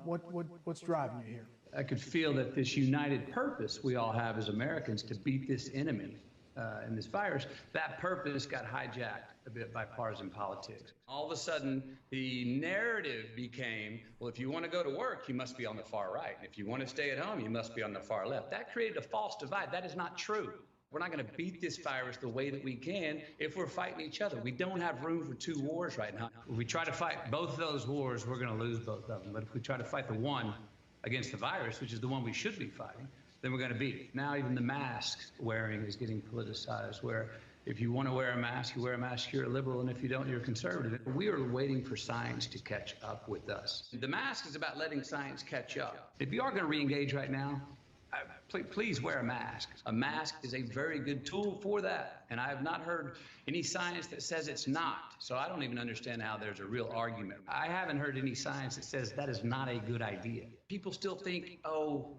What's driving you here? I could feel that this united purpose we all have as Americans to beat this enemy and this virus, that purpose got hijacked a bit by partisan politics. All of a sudden, the narrative became, well, if you want to go to work, you must be on the far right. And if you want to stay at home, you must be on the far left. That created a false divide. That is not true. We're not going to beat this virus the way that we can if we're fighting each other. We don't have room for 2 wars right now. If we try to fight both of those wars, we're going to lose both of them. But if we try to fight the one against the virus, which is the one we should be fighting, then we're going to beat it. Now even the mask wearing is getting politicized, where if you want to wear a mask, you wear a mask, you're a liberal, and if you don't, you're a conservative. We are waiting for science to catch up with us. The mask is about letting science catch up. If you are going to re-engage right now, please wear a mask. A mask is a very good tool for that. And I have not heard any science that says it's not. So I don't even understand how there's a real argument. I haven't heard any science that says that is not a good idea. People still think, oh,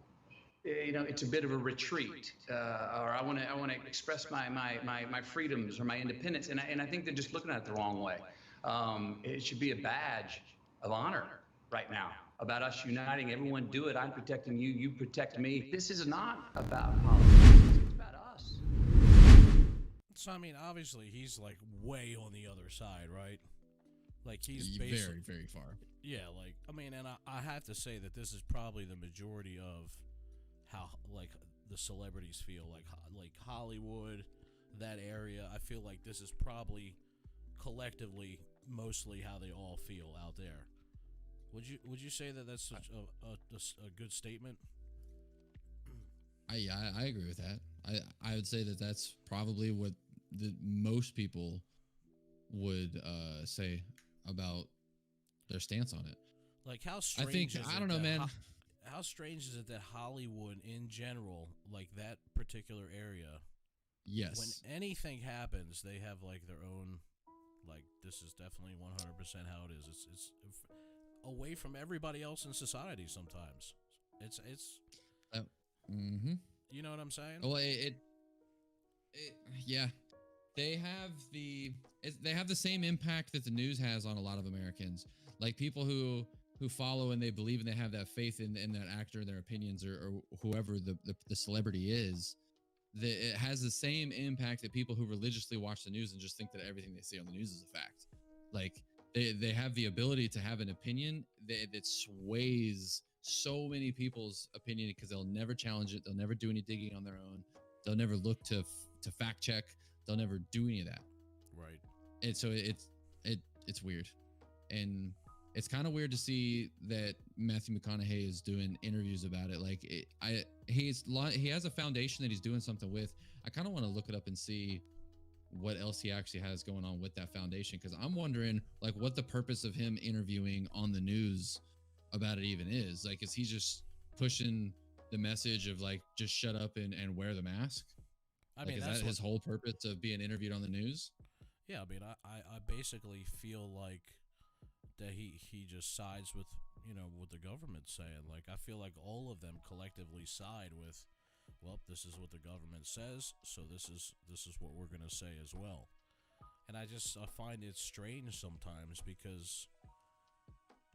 it's a bit of a retreat, or I want to express my freedoms or my independence. And I think they're just looking at it the wrong way. It should be a badge of honor right now about us uniting. Everyone do it. I'm protecting you. You protect me. This is not about politics. It's about us. So, I mean, obviously, he's like way on the other side, right? Like, he's very, basically very far. Yeah, like, I mean, and I have to say that this is probably the majority of how, like, the celebrities feel. Like Hollywood, that area, I feel like this is probably collectively mostly how they all feel out there. Would you say that that's such a good statement? I agree with that. I would say that that's probably what most people would say about their stance on it. Like, how strange I think, is I don't know, man. How strange is it that Hollywood in general, like that particular area, Yes. when anything happens, they have like their own, like, this is definitely 100% how it is. It's away from everybody else in society sometimes. It's mm-hmm. You know what I'm saying? Well, yeah, they have the same impact that the news has on a lot of Americans. Like, people who follow and they believe and they have that faith in that actor and their opinions or whoever the celebrity is. It has the same impact that people who religiously watch the news and just think that everything they see on the news is a fact. Like, they have the ability to have an opinion that sways so many people's opinion because they'll never challenge it. They'll never do any digging on their own. They'll never look to fact check. They'll never do any of that. Right. And so it's weird. And it's kind of weird to see that Matthew McConaughey is doing interviews about it. Like, he has a foundation that he's doing something with. I kind of want to look it up and see what else he actually has going on with that foundation, because I'm wondering, like, what the purpose of him interviewing on the news about it even is. Like, is he just pushing the message of, like, just shut up and wear the mask? I mean, is that's that his whole purpose of being interviewed on the news? Yeah, I mean, I basically feel like that he just sides with, what the government's saying. Like, I feel like all of them collectively side with, well, this is what the government says, so this is what we're going to say as well. And I find it strange sometimes because,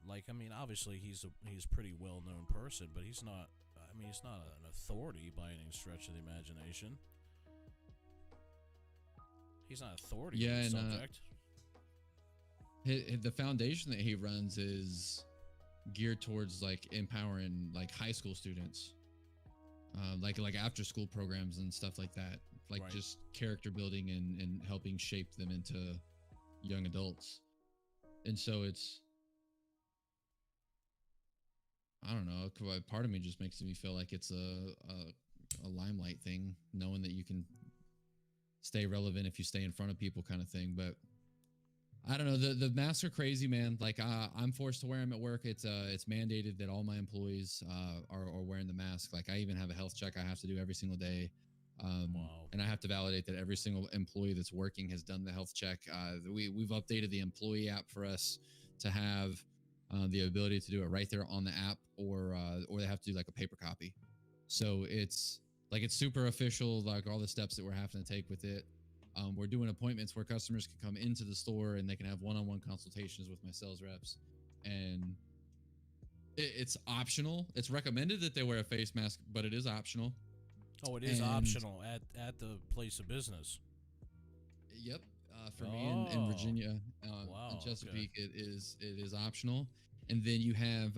like, I mean, obviously he's a pretty well-known person, but he's not an authority by any stretch of the imagination. He's not authority on the subject. The foundation that he runs is geared towards, like, empowering, like, high school students, like after school programs and stuff like that, like, right. Just character building and helping shape them into young adults. And so I don't know, part of me just makes me feel like it's a limelight thing, knowing that you can stay relevant if you stay in front of people, kind of thing. But I don't know. The masks are crazy, man. Like, I'm forced to wear them at work. It's mandated that all my employees are wearing the mask. Like, I even have a health check I have to do every single day. Wow. And I have to validate that every single employee that's working has done the health check. We've updated the employee app for us to have the ability to do it right there on the app, or they have to do, like, a paper copy. So it's super official, like, all the steps that we're having to take with it. We're doing appointments where customers can come into the store and they can have one-on-one consultations with my sales reps. And it's optional. It's recommended that they wear a face mask, but it is optional. Oh, it is optional at the place of business. Yep. For me in Virginia, wow, in Chesapeake, okay. It is optional. And then you have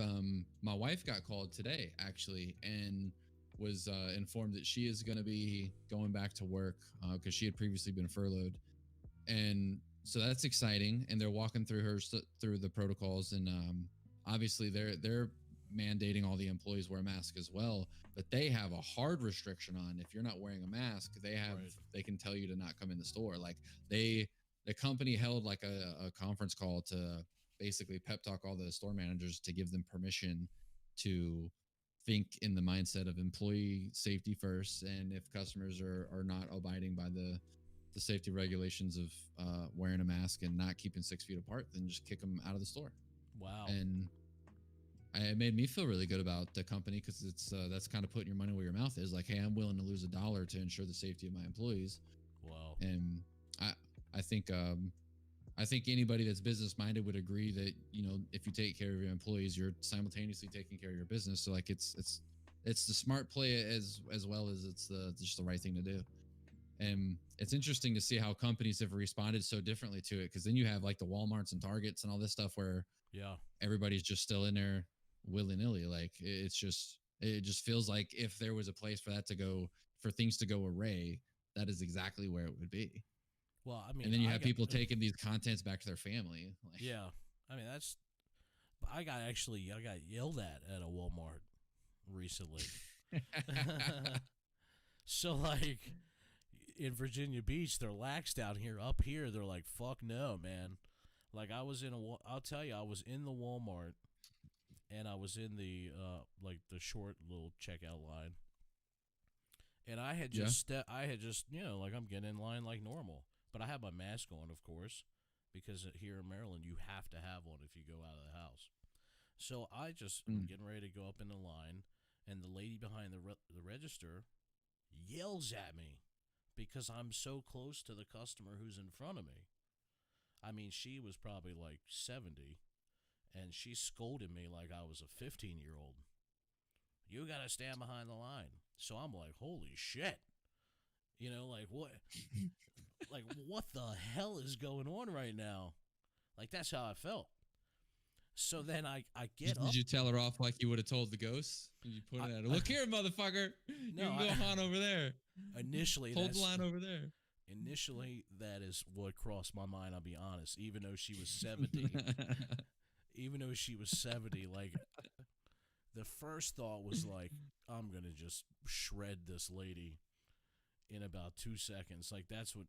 my wife got called today, actually, and was informed that she is going to be going back to work because she had previously been furloughed. And so that's exciting. And they're walking through through the protocols. And obviously they're mandating all the employees wear a mask as well. But they have a hard restriction on, if you're not wearing a mask, they can tell you to not come in the store. Like, the company held, like, a conference call to basically pep talk all the store managers to give them permission to think in the mindset of employee safety first, and if customers are not abiding by the safety regulations of wearing a mask and not keeping 6 feet apart, then just kick them out of the store. Wow. And it made me feel really good about the company, because it's that's kind of putting your money where your mouth is. Like, hey, I'm willing to lose $1 to ensure the safety of my employees. Wow. And I think anybody that's business minded would agree that, you know, if you take care of your employees, you're simultaneously taking care of your business. So like it's the smart play as well as it's just the right thing to do. And it's interesting to see how companies have responded so differently to it, because then you have like the Walmarts and Targets and all this stuff where everybody's just still in there willy-nilly. Like it just feels like if there was a place for that to go, for things to go array, that is exactly where it would be. Well, I mean, and then you have people taking these contents back to their family. Like, yeah, I mean I got yelled at a Walmart recently. So like in Virginia Beach, they're lax down here. Up here, they're like, fuck no, man. Like I'll tell you, I was in the Walmart, and I was in the like the short little checkout line, and I had just you know, like I'm getting in line like normal. But I have my mask on, of course, because here in Maryland, you have to have one if you go out of the house. So I just getting ready to go up in the line, and the lady behind the register yells at me because I'm so close to the customer who's in front of me. I mean, she was probably like 70, and she scolded me like I was a 15-year-old. You got to stand behind the line. So I'm like, holy shit. You know, like what? Like, what the hell is going on right now? Like, that's how I felt. So then I get up. Did you tell her off like you would have told the ghost? Did you put it at her? Look here, motherfucker. No, you can go on over there. Initially, hold the line over there. Initially, that is what crossed my mind, I'll be honest. Even though she was 70. Even though she was 70, like, the first thought was like, I'm going to just shred this lady in about 2 seconds. Like, that's what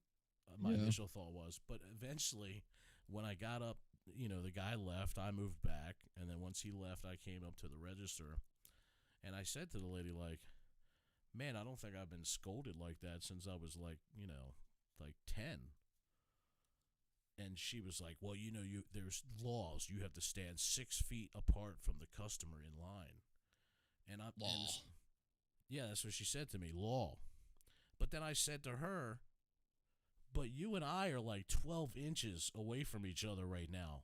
my initial thought was. But eventually, when I got up, you know, the guy left, I moved back, and then once he left, I came up to the register, and I said to the lady, like, man, I don't think I've been scolded like that since I was like, you know, like 10. And she was like, well, you know, there's laws. You have to stand 6 feet apart from the customer in line. And yeah, that's what she said to me, law. But then I said to her, but you and I are like 12 inches away from each other right now.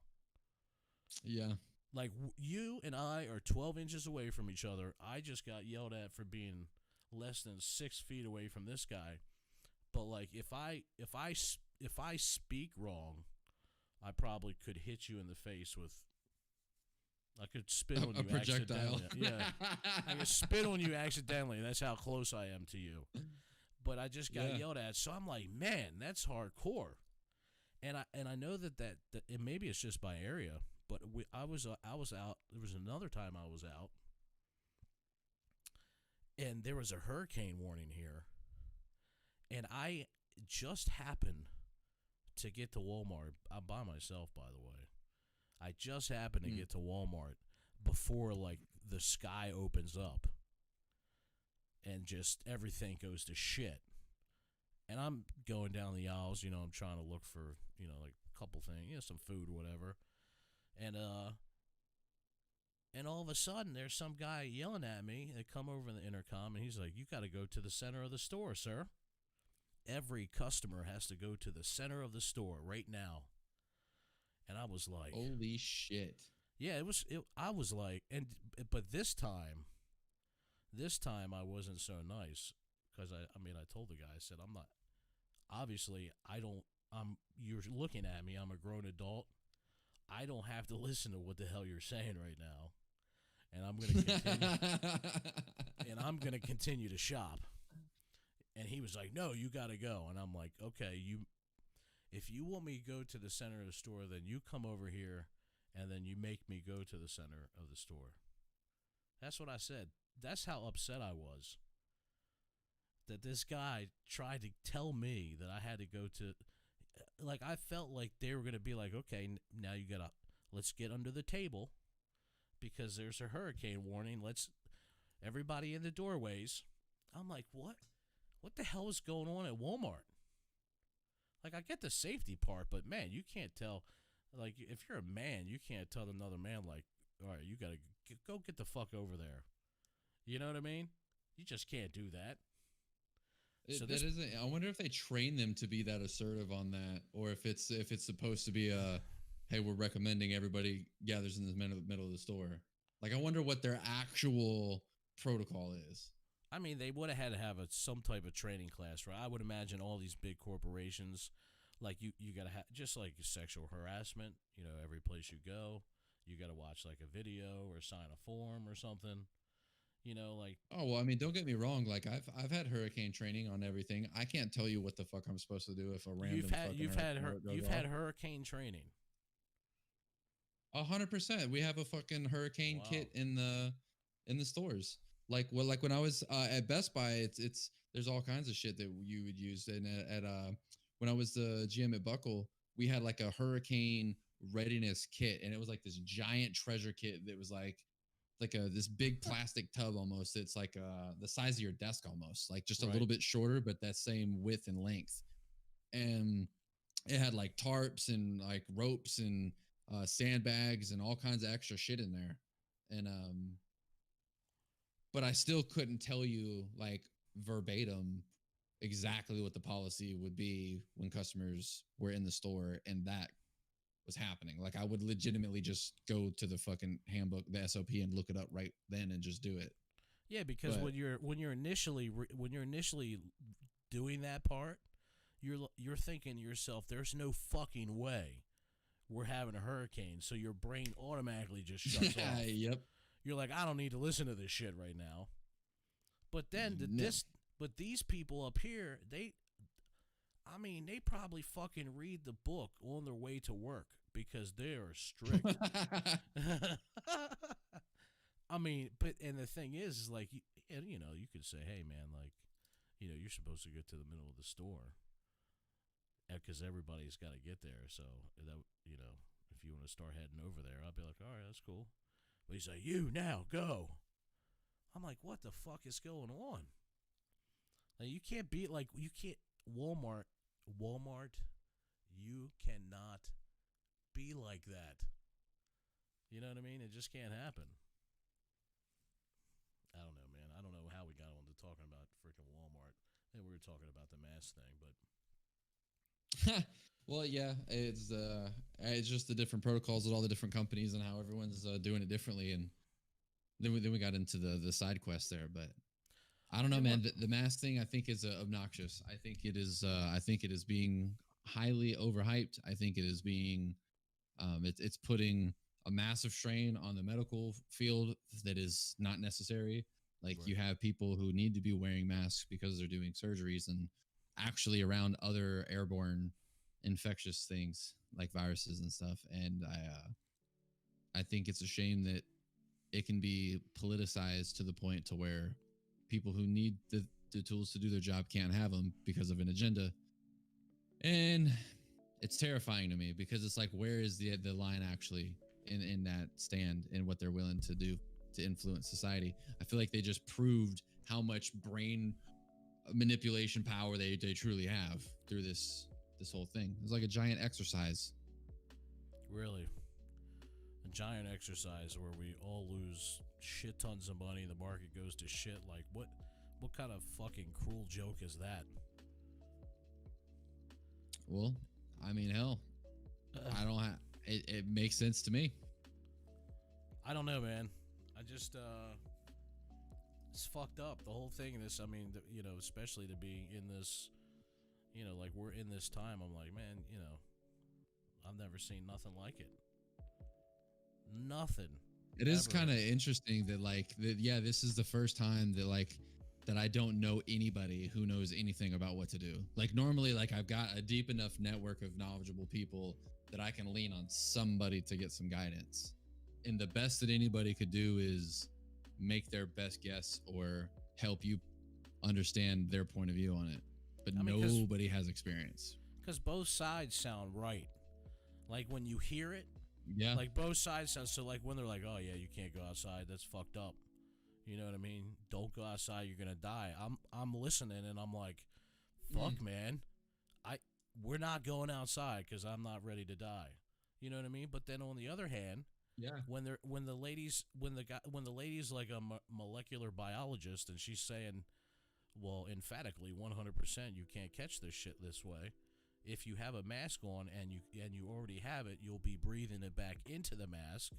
Yeah. Like, you and I are 12 inches away from each other. I just got yelled at for being less than 6 feet away from this guy. But like, if I speak wrong, I probably could hit you in the face with. I could spit on you projectile. accidentally. Yeah, I could spit on you accidentally. That's how close I am to you. But I just got yelled at, so I'm like, man, that's hardcore. And I know that and maybe it's just by area, but I was out. There was another time I was out, and there was a hurricane warning here, and I just happened to get to Walmart. I'm by myself, by the way. I just happened to get to Walmart before like the sky opens up and just everything goes to shit. And I'm going down the aisles, you know, I'm trying to look for, you know, like a couple things, you know, some food or whatever. And all of a sudden there's some guy yelling at me. They come over in the intercom and he's like, you got to go to the center of the store, sir. Every customer has to go to the center of the store right now. And I was like, holy shit. Yeah, I was like, but this time I wasn't so nice because I mean, I told the guy, I said, I'm not, obviously you're looking at me. I'm a grown adult. I don't have to listen to what the hell you're saying right now. And I'm going to continue to shop. And he was like, no, you got to go. And I'm like, okay, if you want me to go to the center of the store, then you come over here and then you make me go to the center of the store. That's what I said. That's how upset I was. That this guy tried to tell me that I had to go to, like, I felt like they were going to be like, okay, now let's get under the table because there's a hurricane warning. everybody in the doorways. I'm like, what? What the hell is going on at Walmart? Like, I get the safety part, but man, you can't tell. Like, if you're a man, you can't tell another man, like, all right, you gotta go get the fuck over there. You know what I mean? You just can't do that. So that isn't. I wonder if they train them to be that assertive on that, or if it's supposed to be a, hey, we're recommending everybody gathers in the middle of the store. Like, I wonder what their actual protocol is. I mean, they would have had to have some type of training class, right? I would imagine all these big corporations, like you got to have, just like sexual harassment, you know, every place you go, you got to watch like a video or sign a form or something, you know, like. Oh, well, I mean, don't get me wrong. Like, I've had hurricane training on everything. I can't tell you what the fuck I'm supposed to do if a random you've had hurricane training. 100%. We have a fucking hurricane kit in the stores. Like when I was at Best Buy, it's there's all kinds of shit that you would use. And at when I was the GM at Buckle, we had like a hurricane readiness kit, and it was like this giant treasure kit that was like this big plastic tub almost. It's like the size of your desk almost, like just a little bit shorter, but that same width and length. And it had like tarps and like ropes and sandbags and all kinds of extra shit in there. And but I still couldn't tell you like verbatim exactly what the policy would be when customers were in the store and that was happening. Like, I would legitimately just go to the fucking handbook, the SOP, and look it up right then and just do it. Yeah, because when you're initially doing that part, you're thinking to yourself, there's no fucking way we're having a hurricane, so your brain automatically just shuts off. Yep. You're like, I don't need to listen to this shit right now. But then these people up here, they probably fucking read the book on their way to work because they are strict. I mean, and the thing is like, you know, you could say, hey man, like, you know, you're supposed to get to the middle of the store because everybody's got to get there. So that, you know, if you want to start heading over there, I'll be like, all right, that's cool. But he's like, you now go. I'm like, what the fuck is going on? Like, you can't be like, you can't Walmart, you cannot be like that. You know what I mean? It just can't happen. I don't know, man. I don't know how we got on to talking about freaking Walmart. I think we were talking about the mask thing, but well, yeah, it's just the different protocols with all the different companies and how everyone's doing it differently, and then we got into the side quest there. But I don't know, man. The mask thing, I think, is obnoxious. I think it is. I think it is being highly overhyped. I think it is being. It's putting a massive strain on the medical field that is not necessary. Like, you have people who need to be wearing masks because they're doing surgeries and actually around other airborne infectious things like viruses and stuff. And I think it's a shame that it can be politicized to the point to where people who need the tools to do their job can't have them because of an agenda. And it's terrifying to me because it's like, where is the line actually in that stand and what they're willing to do to influence society? I feel like they just proved how much brain manipulation power they truly have through this whole thing. It's like a giant exercise. Really, a giant exercise where we all lose shit tons of money. The market goes to shit. Like, what kind of fucking cruel joke is that? Well, I mean, hell, I don't have it makes sense to me. I don't know, man. I just it's fucked up, the whole thing. This, I mean, you know, especially to be in this, you know, like, we're in this time. I'm like, man, you know, I've never seen nothing like it. Nothing. It is kind of interesting that, like, yeah, this is the first time that, like, that I don't know anybody who knows anything about what to do. Like, normally, like, I've got a deep enough network of knowledgeable people that I can lean on somebody to get some guidance. And the best that anybody could do is make their best guess or help you understand their point of view on it. But I mean, nobody has experience. Because both sides sound right. Like, when you hear it, yeah, like, both sides sound, so, like, when they're like, oh yeah, you can't go outside, that's fucked up. You know what I mean? Don't go outside, you're gonna die. I'm listening and I'm like, fuck, man, we're not going outside because I'm not ready to die. You know what I mean? But then on the other hand, Yeah. when the lady's like a molecular biologist and she's saying, well, emphatically 100% you can't catch this shit this way. If you have a mask on and you already have it, you'll be breathing it back into the mask,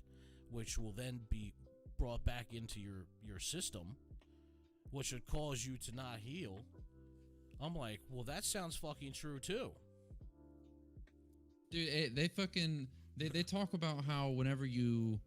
which will then be brought back into your system, which would cause you to not heal. I'm like, well, that sounds fucking true too. Dude, they talk about how whenever you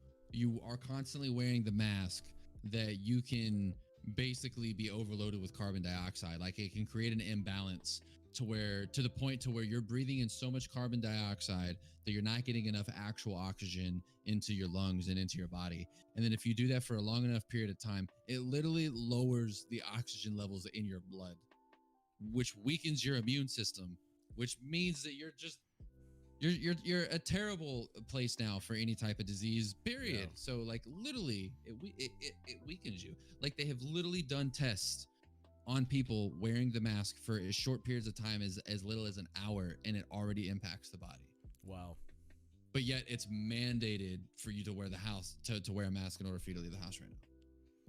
are constantly wearing the mask, that you can basically be overloaded with carbon dioxide. Like it can create an imbalance to the point to where you're breathing in so much carbon dioxide that you're not getting enough actual oxygen into your lungs and into your body. And then if you do that for a long enough period of time, it literally lowers the oxygen levels in your blood, which weakens your immune system, which means that you're a terrible place now for any type of disease, period. Yeah. So like literally it weakens you. Like they have literally done tests on people wearing the mask for as short periods of time as little as an hour, and it already impacts the body. Wow. But yet it's mandated for you to wear to wear a mask in order for you to leave the house right now.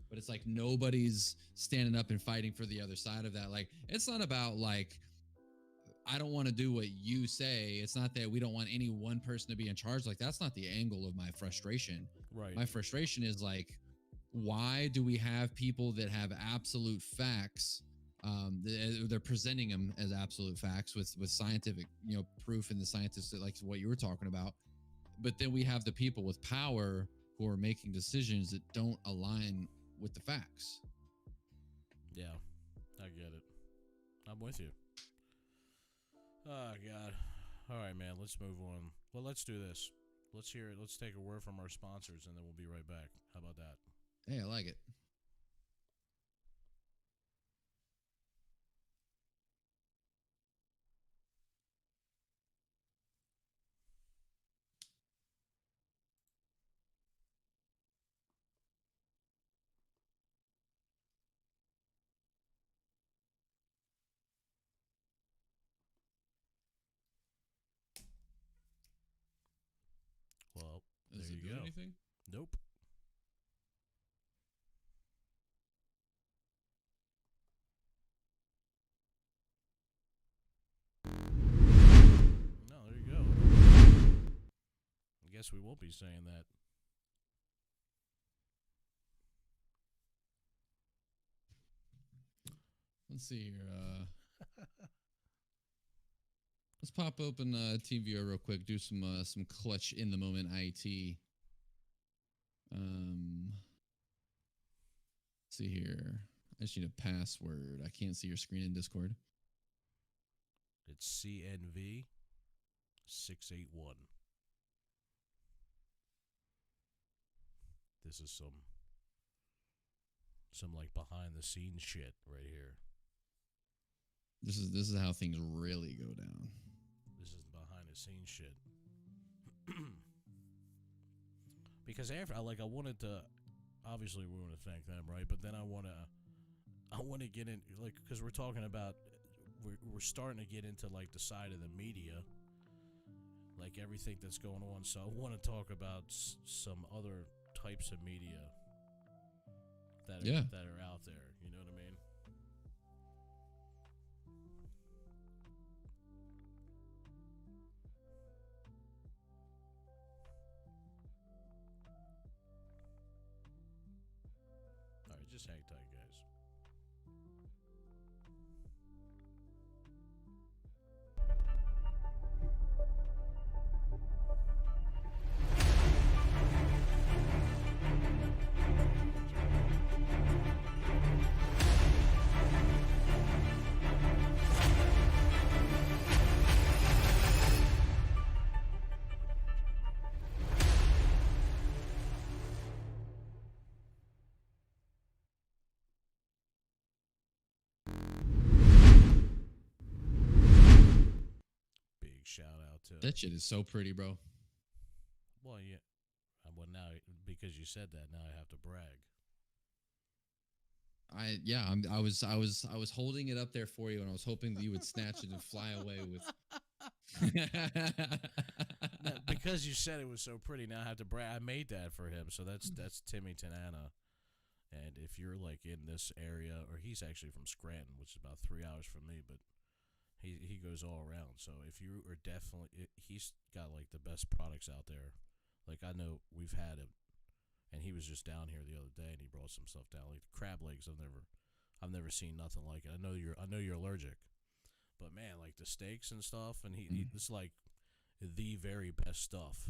But it's like nobody's standing up and fighting for the other side of that. Like it's not about like, I don't want to do what you say. It's not that we don't want any one person to be in charge. Like that's not the angle of my frustration. Right. My frustration is like, why do we have people that have absolute facts? They're presenting them as absolute facts with scientific, proof and the scientists, like what you were talking about. But then we have the people with power who are making decisions that don't align with the facts. Yeah, I get it. I'm with you. Oh, God. All right, man, let's move on. Well, let's do this. Let's hear it. Let's take a word from our sponsors, and then we'll be right back. How about that? Hey, I like it. Well, Does there it you do go. anything? Nope. No, there you go. I guess we won't be saying that. Let's see here. Let's pop open TeamViewer real quick. Do some clutch in the moment IT. Let's see here. I just need a password. I can't see your screen in Discord. It's CNV 681. This is some like behind the scenes shit right here. This is how things really go down. This is behind the scenes shit. Because after I wanted to, obviously we want to thank them, right? But then I want to get in, like, because we're talking about we're starting to get into like the side of the media, like everything that's going on. So I want to talk about some other types of media that are out there. You know what I mean? All right, just hang tight, guys. Big shout out to That shit is so pretty, bro. Well, yeah. Well, now because you said that, now I have to brag. I was holding it up there for you, and I was hoping that you would snatch it and fly away with. Now, because you said it was so pretty, now I have to brag. I made that for him, so that's Timmy Tanana. And if you're like in this area, or he's actually from Scranton, which is about 3 hours from me, but he goes all around. So if you are he's got like the best products out there. Like I know we've had him, and he was just down here the other day, and he brought some stuff down, like the crab legs. I've never seen nothing like it. I know you're allergic, but man, like the steaks and stuff, and it's like the very best stuff.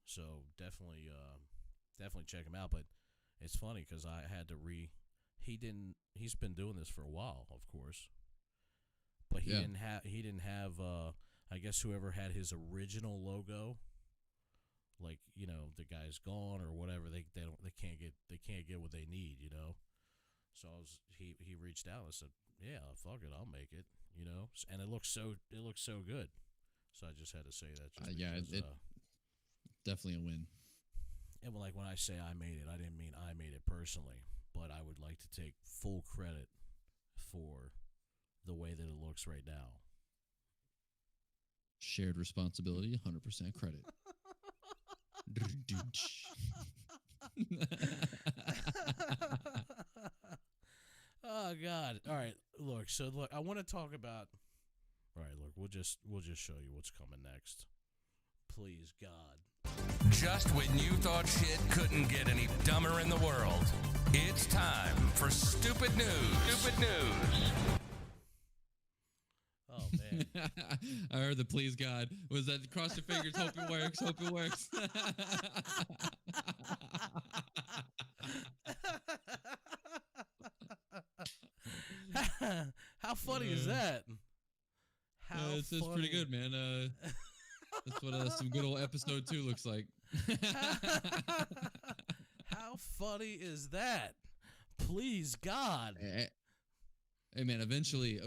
So definitely check him out. But it's funny because I had to he's been doing this for a while, of course, but he didn't have I guess whoever had his original logo, like, you know, the guy's gone or whatever, they can't get what they need, you know. So he reached out and said, yeah, fuck it, I'll make it, you know. And it looks so good. So I just had to say that. It definitely a win. And like when I say I made it, I didn't mean I made it personally, but I would like to take full credit for the way that it looks right now. Shared responsibility, 100% credit. Oh God! All right, look. So look, I want to talk about. All right, look. We'll just show you what's coming next. Please, God. Just when you thought shit couldn't get any dumber in the world, it's time for Stupid News. Stupid News. Oh man! I heard the please God. Was that cross your fingers? Hope it works. Hope it works. How funny is that? It's pretty good, man. That's what some good old episode 2 looks like. How funny is that? Please, God. Hey man, eventually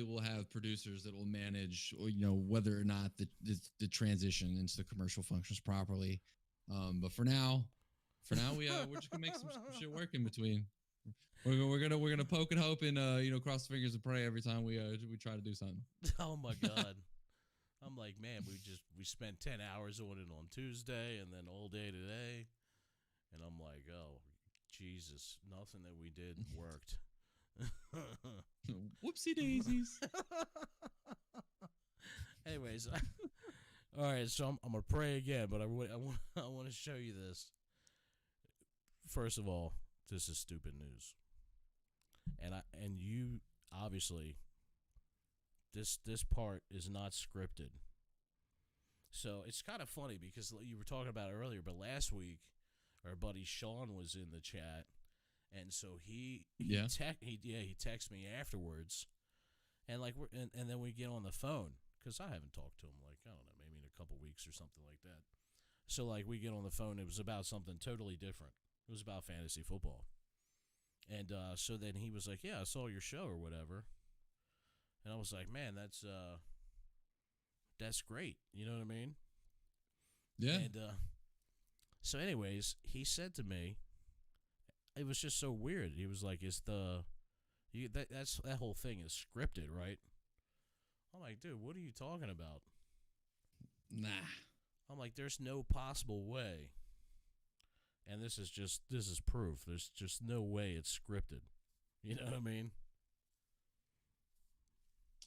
we'll have producers that will manage, you know, whether or not the transition into the commercial functions properly. But for now we're just gonna make some shit work in between. We're gonna poke and hope and you know, cross the fingers and pray every time we try to do something. Oh my God. I'm like, man, we spent 10 hours on it on Tuesday and then all day today, and I'm like, oh Jesus, nothing that we did worked. Whoopsie daisies. Anyways, all right, so I'm gonna pray again, but I want to show you this. First of all, this is stupid news, and you obviously this part is not scripted. So it's kind of funny because you were talking about it earlier, but last week our buddy Sean was in the chat. And so he texted me afterwards, and like and then we get on the phone because I haven't talked to him like, I don't know, maybe in a couple weeks or something like that. So like we get on the phone, it was about something totally different. It was about fantasy football, and so then he was like, yeah, I saw your show or whatever, and I was like, man, that's great. You know what I mean? Yeah. And so anyways, he said to me. It was just so weird. He was like, that whole thing is scripted, right?" I'm like, "Dude, what are you talking about?" Nah. I'm like, "There's no possible way." And this is proof. There's just no way it's scripted. You know what I mean?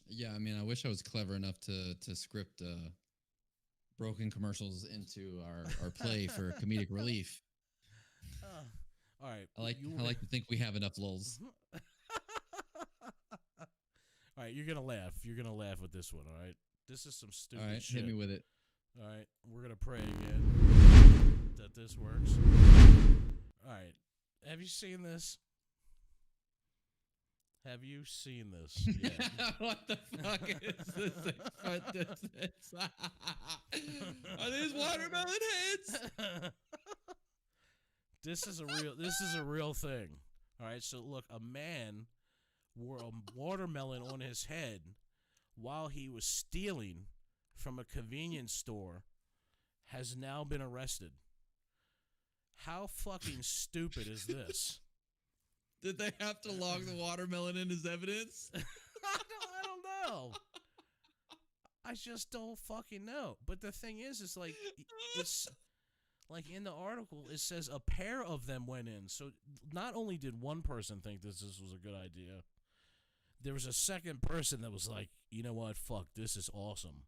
Yeah, I mean, I wish I was clever enough to script broken commercials into our play for comedic relief. All right. I like to think we have enough lulls. All right, you're gonna laugh. You're gonna laugh with this one. All right. This is some stupid all right, shit. hit me with it. All right, we're gonna pray again that this works. All right. Have you seen this? Have you seen this? Yeah. What the fuck is this? What this is? Are these watermelon heads? This is a real thing. All right, so look, a man wore a watermelon on his head while he was stealing from a convenience store has now been arrested. How fucking stupid is this? Did they have to log the watermelon in as evidence? I don't know. I just don't fucking know. But the thing is like, it's like in the article, it says a pair of them went in. So not only did one person think this was a good idea, there was a second person that was like, you know what? Fuck, this is awesome.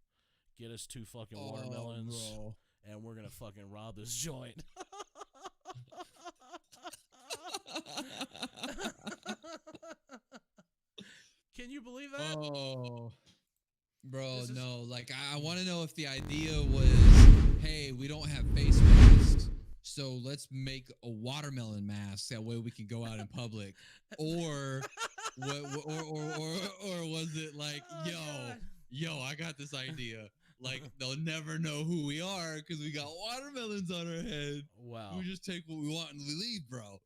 Get us 2 fucking watermelons, bro. and we're gonna fucking rob this joint. Can you believe that? Oh, bro, This is- no. Like, I want to know if the idea was, hey, we don't have face masks, so let's make a watermelon mask. That way we can go out in public. Or was it like, Oh, God. yo, I got this idea. Like, they'll never know who we are because we got watermelons on our head. Wow. We just take what we want and we leave, bro.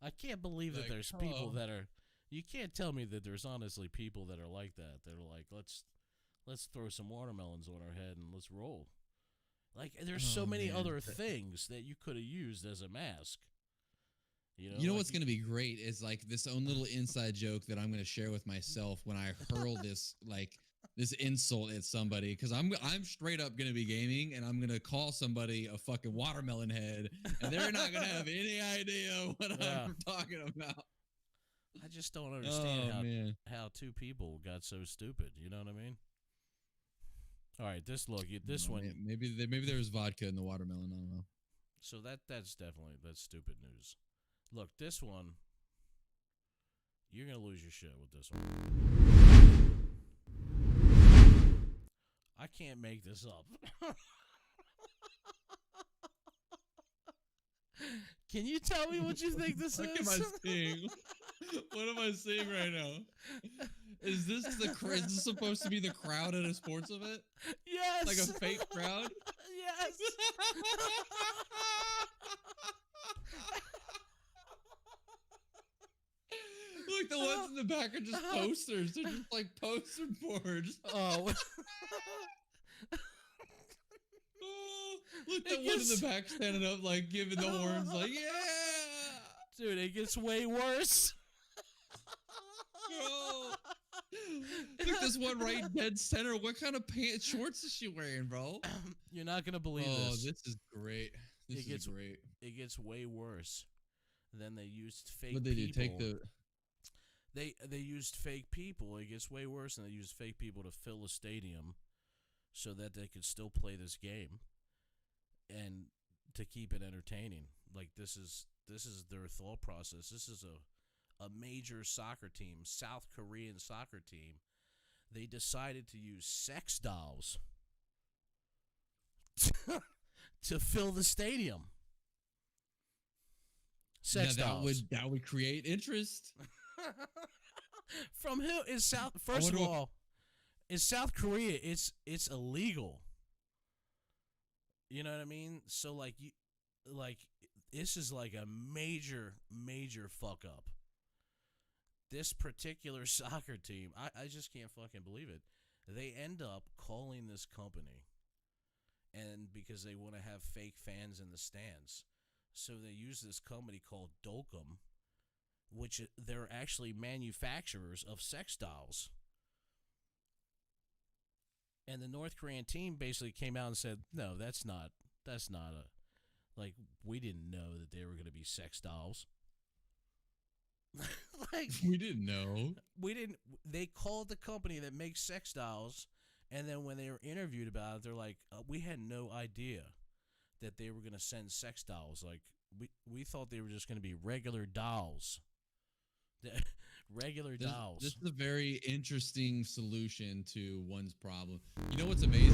I can't believe that Like, there's people oh. that are. You can't tell me that there's honestly people that are like that. They're like, let's throw some watermelons on our head and let's roll. Like, there's so Oh, many man. other things that you could have used as a mask. You know You know like what's going to be great is like this own little inside joke that I'm going to share with myself when I hurl this this insult at somebody, because I'm straight up going to be gaming and I'm going to call somebody a fucking watermelon head and they're not going to have any idea what Yeah. I'm talking about. I just don't understand Oh man. how 2 people got so stupid. You know what I mean? All right, this Oh, one. man. Maybe there was vodka in the watermelon. I don't know. So that's stupid news. Look, this one, you're gonna lose your shit with this one. I can't make this up. Can you tell me what you think this What is? am I seeing? What am I seeing right now? Is this is this supposed to be the crowd at a sports event? Yes. Like a fake crowd? Yes. Look, the ones in the back are just posters. They're just like poster boards. Oh. Oh, look, It the one in gets- the back standing up, like giving the horns, like, yeah, Dude, it gets way worse. bro. Look, this one right dead center. What kind of pants, shorts is she wearing, bro? You're not gonna believe Oh, this. this is great. This It gets- is great. It gets way worse. Then they used fake What they do? people. Take the. They used fake people. It gets way worse, and they used fake people to fill a stadium so that they could still play this game and to keep it entertaining. Like this is their thought process. This is a major soccer team, South Korean soccer team. They decided to use sex dolls to fill the stadium. Sex Now, dolls. that would create interest. From who is South? First of wonder what- all, in South Korea, it's illegal. You know what I mean? So like this is like a major fuck up. This particular soccer team, I just can't fucking believe it. They end up calling this company, and because they want to have fake fans in the stands, so they use this company called Dolcum, which they're actually manufacturers of sex dolls. And the North Korean team basically came out and said, no, that's not like, we didn't know that they were going to be sex dolls. Like, We didn't know. they called the company that makes sex dolls, and then when they were interviewed about it, they're like, we had no idea that they were going to send sex dolls. Like, we thought they were just going to be regular dolls. Regular dolls. This is a very interesting solution to one's problem. You know what's amazing?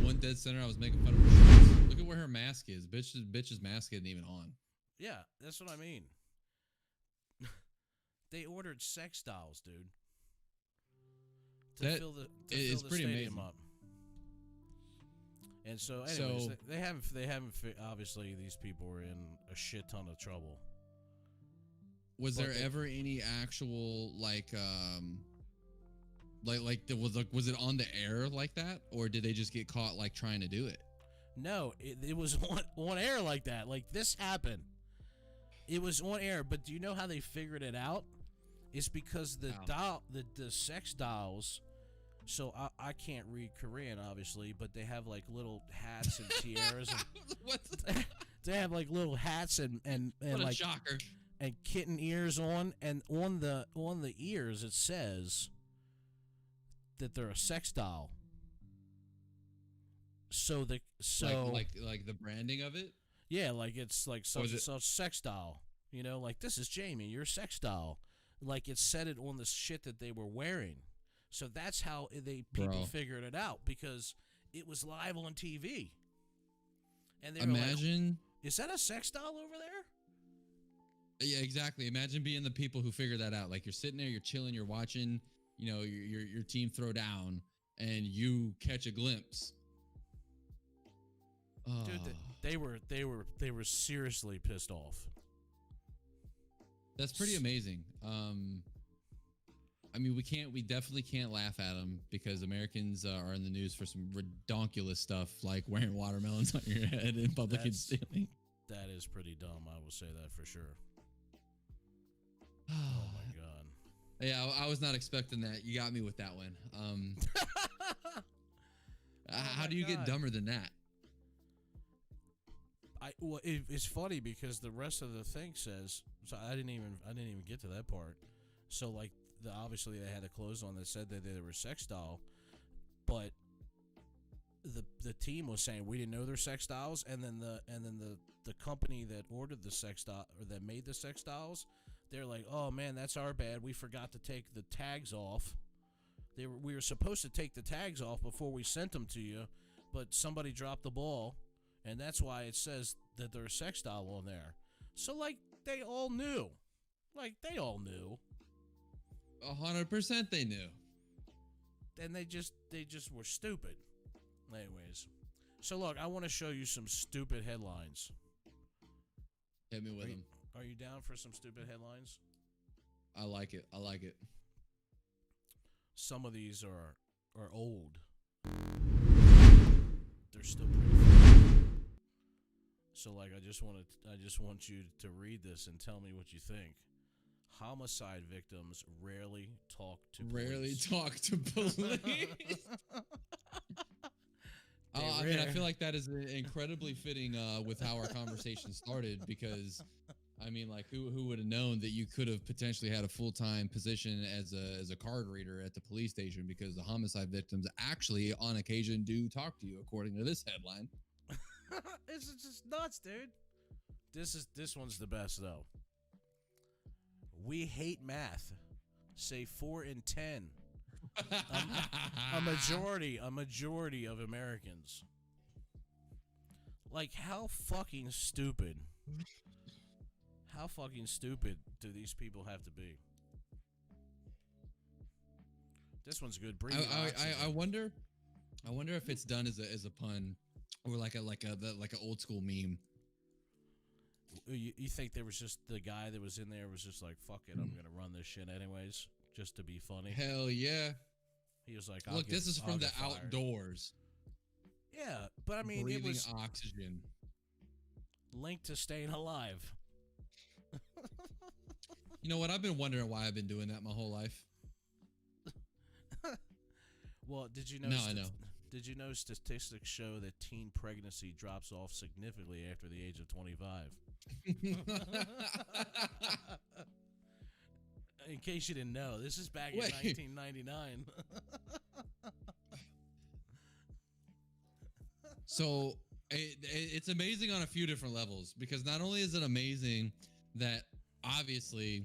The one dead center I was making fun of her shorts. Look at where her mask is. Bitch's mask isn't even on. Yeah, that's what I mean. They ordered sex dolls, dude. That fill the is pretty stadium amazing. up. And so, anyways, So- they haven't. Obviously, these people were in a shit ton of trouble. Was But there they- ever any actual was it on the air like that, or did they just get caught like trying to do it? No, it was on air like that. Like, this happened. It was on air, but do you know how they figured it out? It's because the sex dolls. So I can't read Korean, obviously, but they have like little hats and tiaras. And they have like little hats and What a like shocker. and kitten ears on, and on the ears it says that they're a sex doll. So like the branding of it. yeah, like it's like such is and it- such sex doll. You know, like this is Jamie, you're a sex doll. Like it said it on the shit that they were wearing. So that's how people Bro. figured it out, because it was live on TV. And they were like, Imagine. is that a sex doll over there? Yeah, exactly. Imagine being the people who figure that out. Like you're sitting there, you're chilling, you're watching, your team throw down, and you catch a glimpse. Oh, Dude, they were seriously pissed off. that's pretty amazing. I mean, we definitely can't laugh at them, because Americans are in the news for some redonkulous stuff, like wearing watermelons on your head in public and That's- stealing. That is pretty dumb. I will say that for sure. Oh my god. Yeah, I was not expecting that. You got me with that one. How my do you get God. dumber than that? It's funny because the rest of the thing says, so I didn't even get to that part. So like obviously they had the clothes on that said that they were a sex doll, but the team was saying we didn't know they're sex dolls, and then the company that ordered the sex doll, or that made the sex dolls, they're like, oh man, that's our bad. We forgot to take the tags off. We were supposed to take the tags off before we sent them to you, but somebody dropped the ball, and that's why it says that they're a sex doll on there. So like they all knew, 100% they knew. and they just were stupid. Anyways, so look, I want to show you some stupid headlines. Hit me with Are you, them. are you down for some stupid headlines? I like it. Some of these are old. They're still pretty funny. So like I just want you to read this and tell me what you think. Homicide victims rarely talk to Rarely police. talk to police. I mean, I feel like that is incredibly fitting with how our conversation started, because, I mean, like, who would have known that you could have potentially had a full-time position as a card reader at the police station, because the homicide victims actually, on occasion, do talk to you, according to this headline. This is just nuts, dude. This one's the best though. We hate math. Say 4 in 10. A majority of Americans. Like, how fucking stupid do these people have to be? This one's good. Breathe I wonder if it's done as a pun, or like an old school meme. You think there was just the guy that was in there was just like, fuck it, I'm gonna run this shit anyways, just to be funny. Hell yeah! He was like, Look, this is I'll from the get fired. outdoors. Yeah, but I mean, Breathing it was oxygen. linked to staying alive. You know what? I've been wondering why I've been doing that my whole life. Well, did you know? Now I know. Did you know statistics show that teen pregnancy drops off significantly after the age of 25? In case you didn't know, this is back in Wait. 1999. So it's amazing on a few different levels, because not only is it amazing that obviously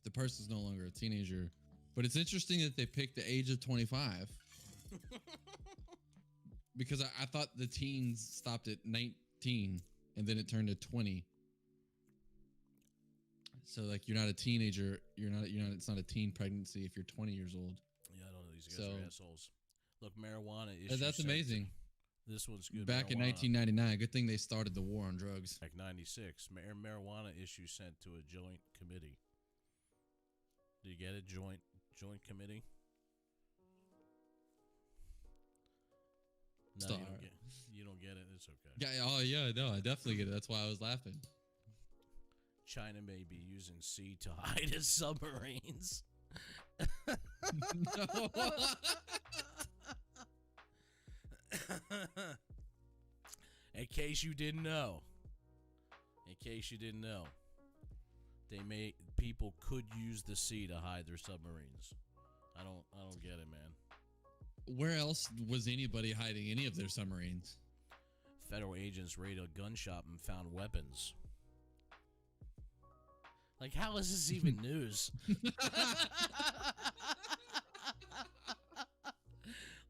the person's no longer a teenager, but it's interesting that they picked the age of 25. Because I thought the teens stopped at 19 and then it turned to 20. So like you're not a teenager, you're not it's not a teen pregnancy if you're 20 years old. Yeah, I don't know. These guys So- are assholes. Look, marijuana issues. That's amazing. This one's good. Back in marijuana. 1999, good thing they started the war on drugs. Like 96, marijuana issue sent to a joint committee. Do you get it? Joint committee? No, Star. you don't get it. It's okay. Yeah, oh yeah, no, I definitely get it. That's why I was laughing. China may be using sea to hide its submarines. No. In case you didn't know, people could use the sea to hide their submarines. I don't get it, man. Where else was anybody hiding any of their submarines? Federal agents raided a gun shop and found weapons. Like, how is this even news?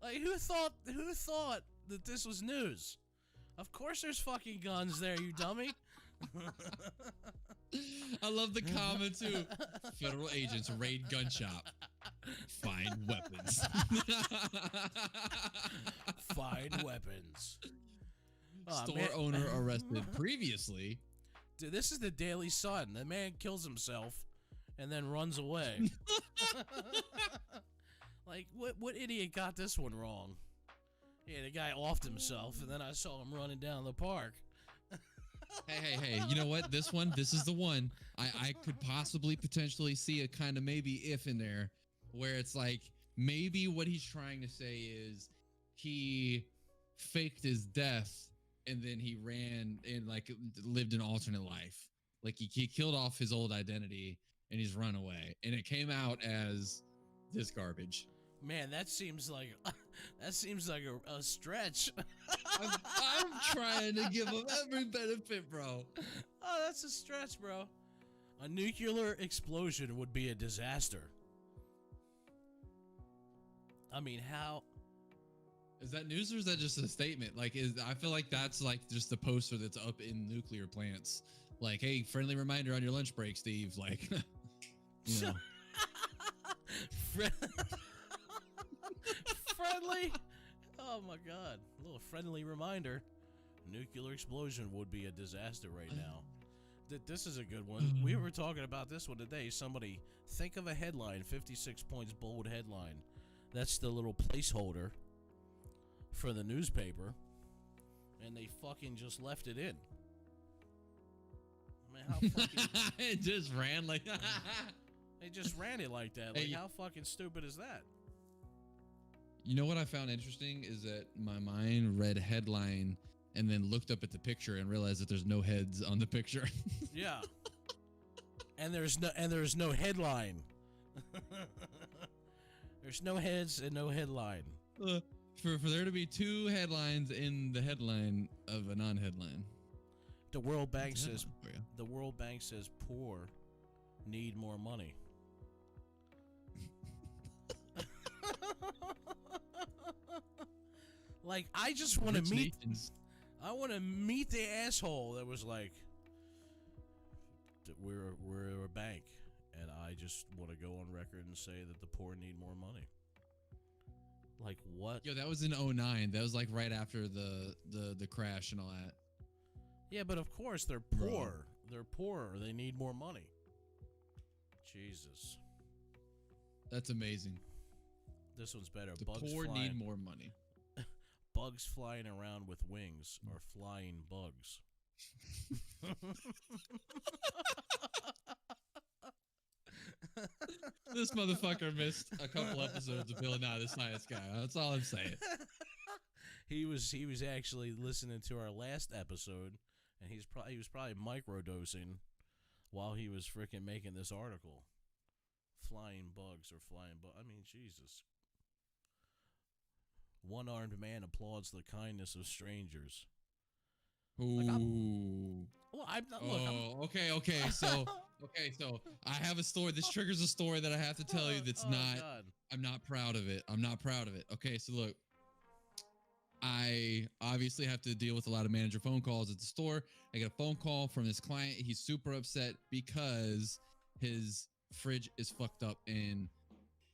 Like, who thought that this was news? Of course there's fucking guns there, you dummy. I love the comment too. Federal agents raid gun shop, find weapons. Find weapons. Oh, Store man. owner arrested previously. Dude, this is the Daily Sun. The man kills himself and then runs away. Like, what idiot got this one wrong? Yeah, the guy offed himself, and then I saw him running down the park. Hey, you know what? This is the one. I could possibly potentially see a kind of maybe if in there where it's like maybe what he's trying to say is he faked his death and then he ran and like lived an alternate life. Like he killed off his old identity and he's run away. And it came out as this garbage. Man, that seems like a stretch. I'm trying to give him every benefit, bro. Oh, that's a stretch, bro. A nuclear explosion would be a disaster. I mean, how? Is that news or is that just a statement? Like, I feel like that's like just a poster that's up in nuclear plants. Like, hey, friendly reminder on your lunch break, Steve. Like, you know. Friendly? Oh my god. A little friendly reminder. Nuclear explosion would be a disaster right now. This is a good one. We were talking about this one today. Somebody, think of a headline, 56 points bold headline. That's the little placeholder for the newspaper. And they fucking just left it in. I mean, how fucking... It just ran like They just ran it like that. Like, Hey, how fucking stupid is that? You know what I found interesting is that my mind read headline and then looked up at the picture and realized that there's no heads on the picture. Yeah. And there's no headline. There's no heads and no headline. For there to be two headlines in the headline of a non-headline. The World Bank That's a says headline for you. the World Bank says poor need more money. Like, I just want to Rich meet nations. I want to meet the asshole that was like, we're a bank, and I just want to go on record and say that the poor need more money. Like, what? Yo, that was in 2009. That was like right after the crash and all that. Yeah, but of course they're Bro. poor. They're poor. They need more money. Jesus, That's amazing. this one's better. The Bugs poor flying, need more money. bugs flying around with wings are flying bugs. This motherfucker missed a couple episodes of Bill Nye the Science Guy. That's all I'm saying. He was actually listening to our last episode, and he was probably microdosing while he was freaking making this article. Flying bugs or flying I mean, Jesus. One-armed man applauds the kindness of strangers. Ooh. Well, I'm not. Look, Oh, okay. So I have a story. This triggers a story that I have to tell you that's God. I'm not proud of it. Okay, so look. I obviously have to deal with a lot of manager phone calls at the store. I get a phone call from this client. He's super upset because his fridge is fucked up, and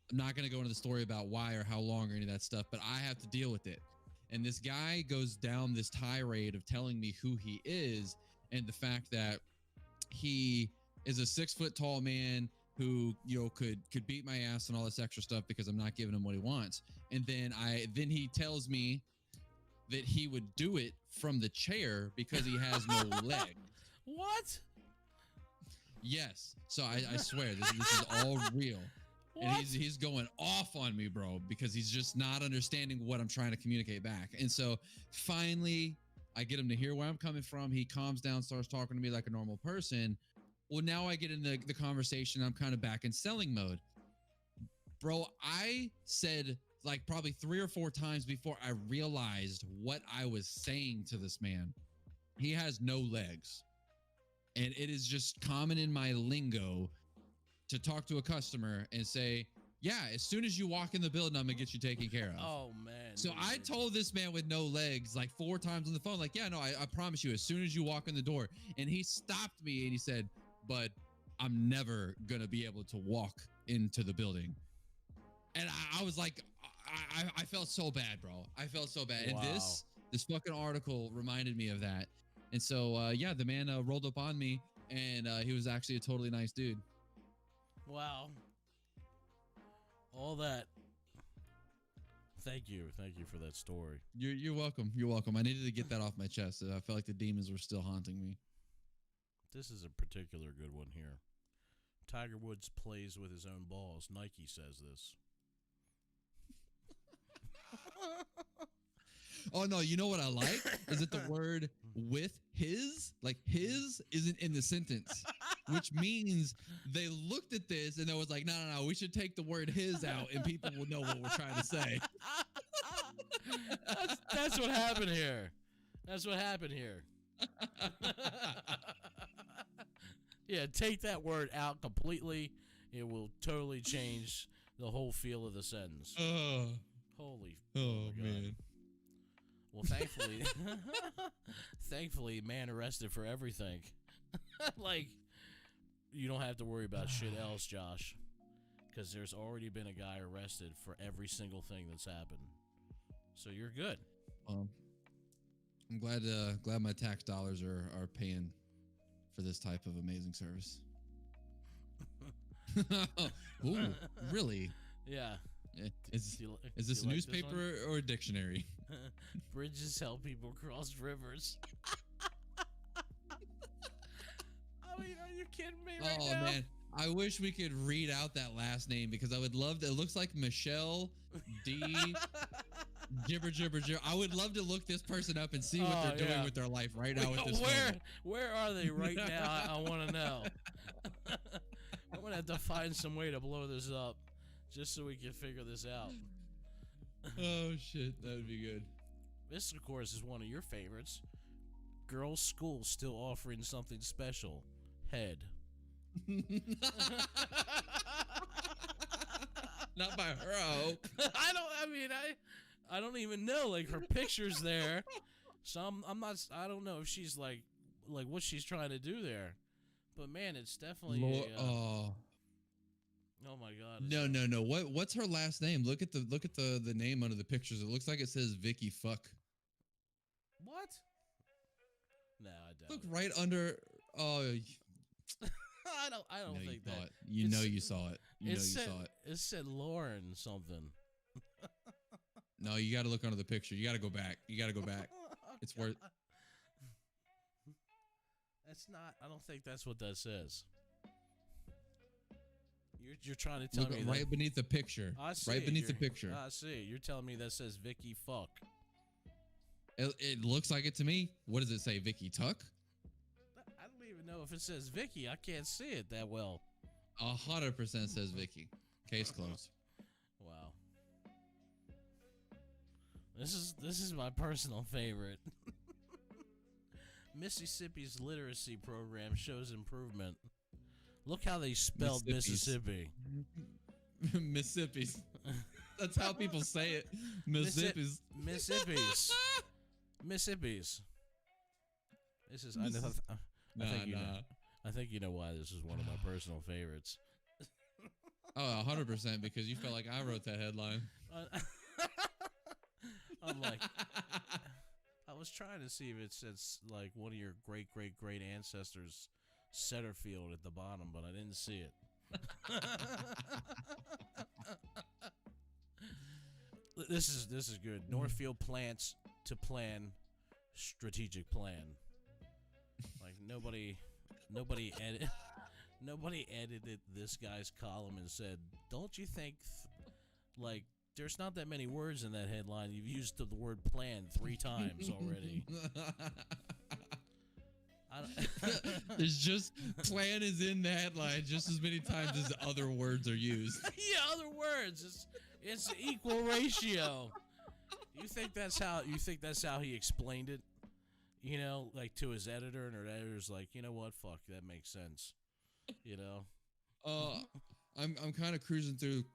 I'm not going to go into the story about why or how long or any of that stuff, but I have to deal with it. And this guy goes down this tirade of telling me who he is and the fact that he is a 6 foot tall man who, you know, could beat my ass and all this extra stuff because I'm not giving him what he wants. And then he tells me that he would do it from the chair because he has no legs. What? Yes. So I swear this is all real. And he's going off on me, bro, because he's just not understanding what I'm trying to communicate back. And so finally, I get him to hear where I'm coming from. He calms down, starts talking to me like a normal person. Well, now I get into the conversation. I'm kind of back in selling mode. Bro, I said like probably 3 or 4 times before I realized what I was saying to this man. He has no legs. And it is just common in my lingo to talk to a customer and say, yeah, as soon as you walk in the building, I'm gonna get you taken care of. Oh man. So I told this man with no legs like 4 times on the phone, like, yeah, no, I promise you, as soon as you walk in the door. And he stopped me and he said, but I'm never gonna be able to walk into the building. And I was like, I felt so bad, bro. I felt so bad. Wow. And this fucking article reminded me of that. And so, yeah, the man rolled up on me, and he was actually a totally nice dude. Wow. All that. Thank you for that story. You're welcome. You're welcome. I needed to get that off my chest. I felt like the demons were still haunting me. This is a particular good one here. Tiger Woods plays with his own balls. Nike says this. Oh, no, you know what I like? Is it the word with his? Like his isn't in the sentence, which means they looked at this and they was like, no, we should take the word his out and people will know what we're trying to say. That's what happened here. That's what happened here. Yeah, take that word out completely. It will totally change the whole feel of the sentence. Holy. Oh, my God. man. Well, thankfully, man arrested for everything. Like, you don't have to worry about shit else, Josh, because there's already been a guy arrested for every single thing that's happened. So you're good. I'm glad my tax dollars are paying for this type of amazing service. Ooh, really? Yeah. Is Do this a you like newspaper or a dictionary? Bridges help people cross rivers. I mean, are you kidding me right now? Oh, man. I wish we could read out that last name because I would love to. It looks like Michelle D. Gibber. I would love to look this person up and see what they're doing with their life right now at this moment. Where are they right now? I want to know. I'm going to have to find some way to blow this up just so we can figure this out. Oh, shit. That would be good. This, of course, is one of your favorites. Girls' school still offering something special. Head. Not by her, I hope. I don't even know. Like, her picture's there. So I don't know if she's like what she's trying to do there. But man, it's definitely oh my God. No. What's her last name? Look at the name under the pictures. It looks like it says Vicky Fuck. What? No, I don't. Look right under. Oh, I don't think that. You know you saw it. You saw it. It said Lauren something. No, you got to look under the picture. You got to go back. It's worth. That's not. I don't think that's what that says. You're trying to tell me right that, beneath the picture. I see right it. beneath the picture. I see. You're telling me that says Vicky Fuck. It looks like it to me. What does it say, Vicky Tuck? I don't even know if it says Vicky. I can't see it that well. 100% says Vicky. Case closed. Wow. This is my personal favorite. Mississippi's literacy program shows improvement. Look how they spelled Mississippi. Mississippi's. That's how people say it. Mississippi's. Mississippi's. Mississippi's. This is. I think you know why this is one of my personal favorites. Oh, 100% because you felt like I wrote that headline. I'm like, I was trying to see if it said like one of your great ancestors Setterfield at the bottom, but I didn't see it. This is good. Northfield plants to plan strategic plan. Like nobody Nobody edited this guy's column and said, "Don't you think, like, there's not that many words in that headline? You've used the word plan 3 times already." There's just plan is in the headline just as many times as other words are used. Yeah, other words. It's an equal ratio. You think that's how he explained it? You know, like to his editor, and her editor's like, you know what? Fuck, that makes sense. You know. I'm kind of cruising through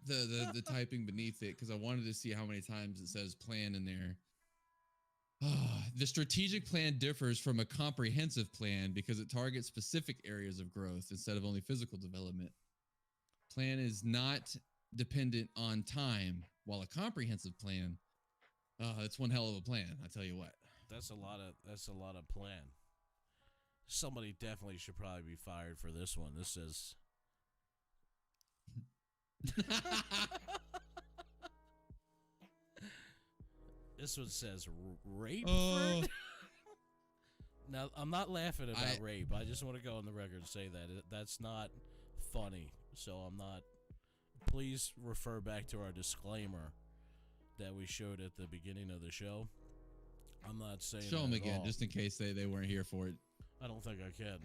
the typing beneath it because I wanted to see how many times it says plan in there. The strategic plan differs from a comprehensive plan because it targets specific areas of growth instead of only physical development. Plan is not dependent on time, while a comprehensive plan, it's one hell of a plan. I tell you what. That's a lot of plan. Somebody definitely should probably be fired for this one. This says. This one says rape. Now, I'm not laughing about rape. I just want to go on the record and say that that's not funny. So I'm not. Please refer back to our disclaimer that we showed at the beginning of the show. I'm not saying. Show them at again, all. just in case they weren't here for it. I don't think I can.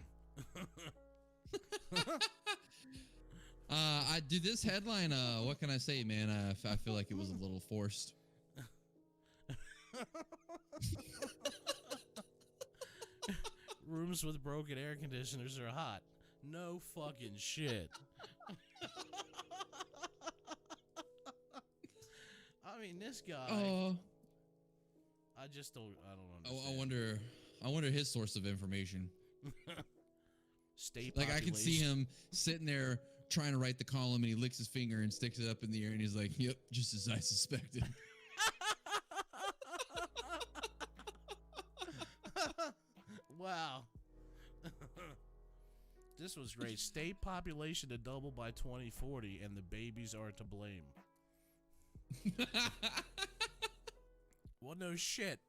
I did this headline. What can I say, man? I feel like it was a little forced. Rooms with broken air conditioners are hot. No fucking shit. I mean, this guy. I just don't. I don't understand. I wonder his source of information. State like I can see him sitting there trying to write the column, and he licks his finger and sticks it up in the air, and he's like, "Yep, just as I suspected." Wow. This was great. State population to double by 2040, and the babies are to blame. Well, no shit.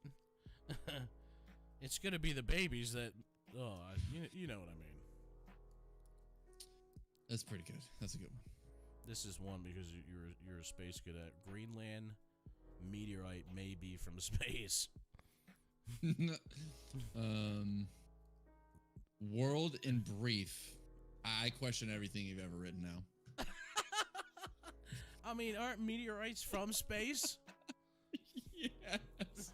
It's gonna be the babies that. Oh, you know what I mean. That's pretty good. That's a good one. This is one because you're a space cadet. Greenland meteorite may be from space. World in brief. I question everything you've ever written now. I mean, aren't meteorites from space? Yes.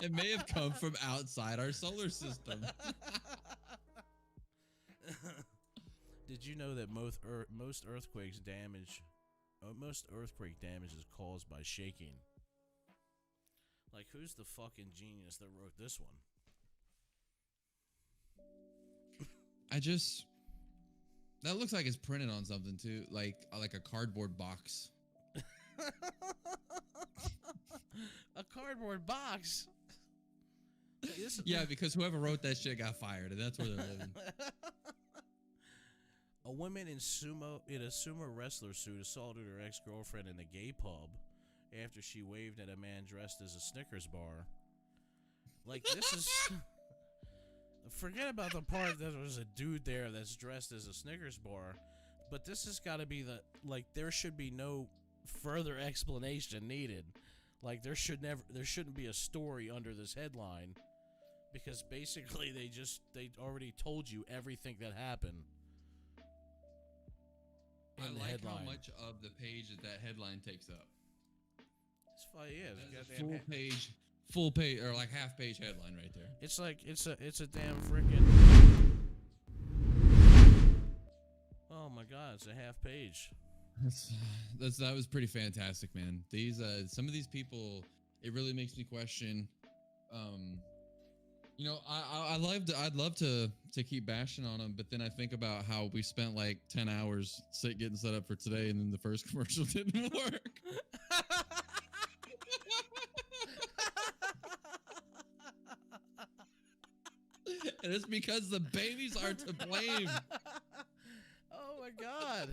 It may have come from outside our solar system. Did you know that most earthquake damage is caused by shaking? Like, who's the fucking genius that wrote this one? That looks like it's printed on something too, like a cardboard box. A cardboard box? Yeah, because whoever wrote that shit got fired, and that's where they're living. A woman in a sumo wrestler suit assaulted her ex-girlfriend in a gay pub after she waved at a man dressed as a Snickers bar. Like, this is... Forget about the part that there was a dude there that's dressed as a Snickers bar, but this has got to be there should be no further explanation needed. Like, there shouldn't be a story under this headline, because basically they already told you everything that happened. I like how much of the page that headline takes up. It's funny, yeah. It's full page, or like half page headline right there. It's like it's a damn freaking. Oh my god, it's a half page. That was pretty fantastic, man. These some of these people, it really makes me question. You know, I'd love to keep bashing on them, but then I think about how we spent like 10 hours getting set up for today, and then the first commercial didn't work. And it's because the babies are to blame. Oh my god.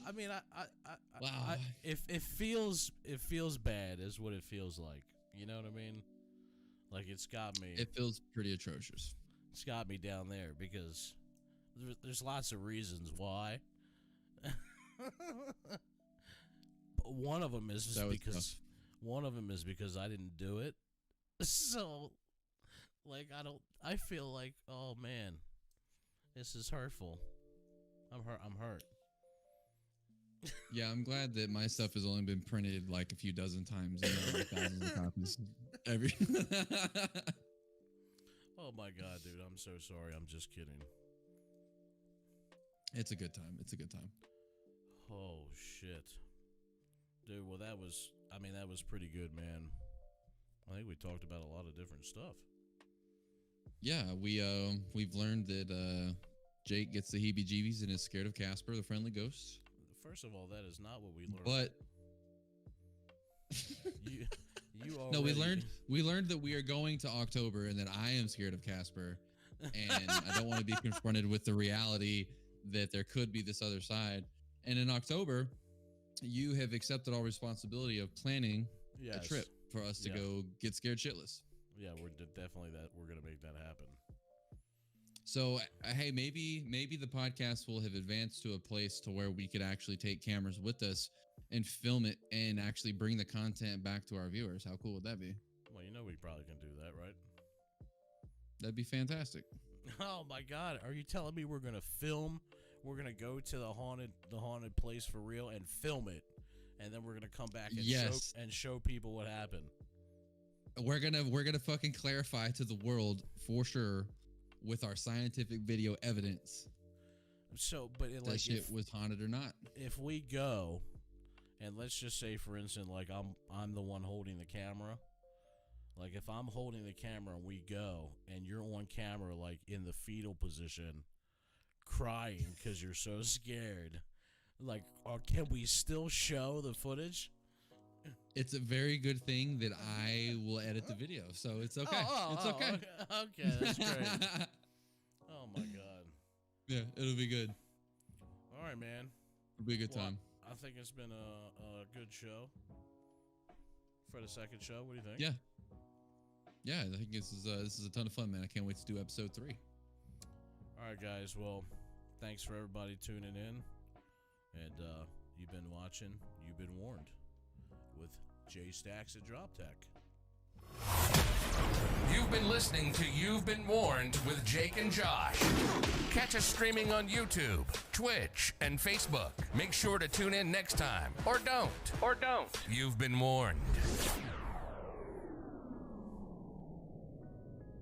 I mean, Wow. It feels bad is what it feels like. You know what I mean? Like, it's got me. It feels pretty atrocious. It's got me down there because there's lots of reasons why. But one of them is just That was because tough. one of them is because I didn't do it. So, like, I feel like, oh man, this is hurtful. I'm hurt. Yeah, I'm glad that my stuff has only been printed like a few dozen times, and not like thousands of copies. Every. Oh my god, dude, I'm so sorry. I'm just kidding. It's a good time. It's a good time. Oh shit. Dude, well that was pretty good, man. I think we talked about a lot of different stuff. Yeah, we've learned that Jake gets the heebie-jeebies and is scared of Casper, the friendly ghost. First of all, that is not what we learned. But you no, we already- learned that we are going to October and that I am scared of Casper, and I don't want to be confronted with the reality that there could be this other side. And in October, you have accepted all responsibility of planning a Yes. trip for us to Yeah. go get scared shitless. Yeah, we're definitely that. We're gonna make that happen. So, hey, maybe the podcast will have advanced to a place to where we could actually take cameras with us and film it and actually bring the content back to our viewers. How cool would that be? Well, you know we probably can do that, right? That'd be fantastic. Oh my god, are you telling me we're gonna film? We're gonna go to the haunted place for real and film it, and then we're gonna come back and Yes. show people what happened. We're gonna fucking clarify to the world for sure with our scientific video evidence So, but it, that like shit was haunted or not. if we go, and let's just say for instance, like I'm the one holding the camera. Like if I'm holding the camera and we go, and you're on camera like in the fetal position, crying because you're so scared, like, or can we still show the footage? It's a very good thing that I will edit the video, so it's okay. It's okay. Okay, that's great. Oh my god. Yeah, it'll be good. All right, man. It'll be a good Well, time. I think it's been a good show for the second show. What do you think? Yeah. Yeah, I think this is a ton of fun, man. I can't wait to do episode 3. All right, guys. Well, thanks for everybody tuning in, and you've been watching. You've been warned with Jay Stacks at Drop Tech. You've been listening to You've Been Warned with Jake and Josh. Catch us streaming on YouTube, Twitch, and Facebook. Make sure to tune in next time. Or don't. You've been warned.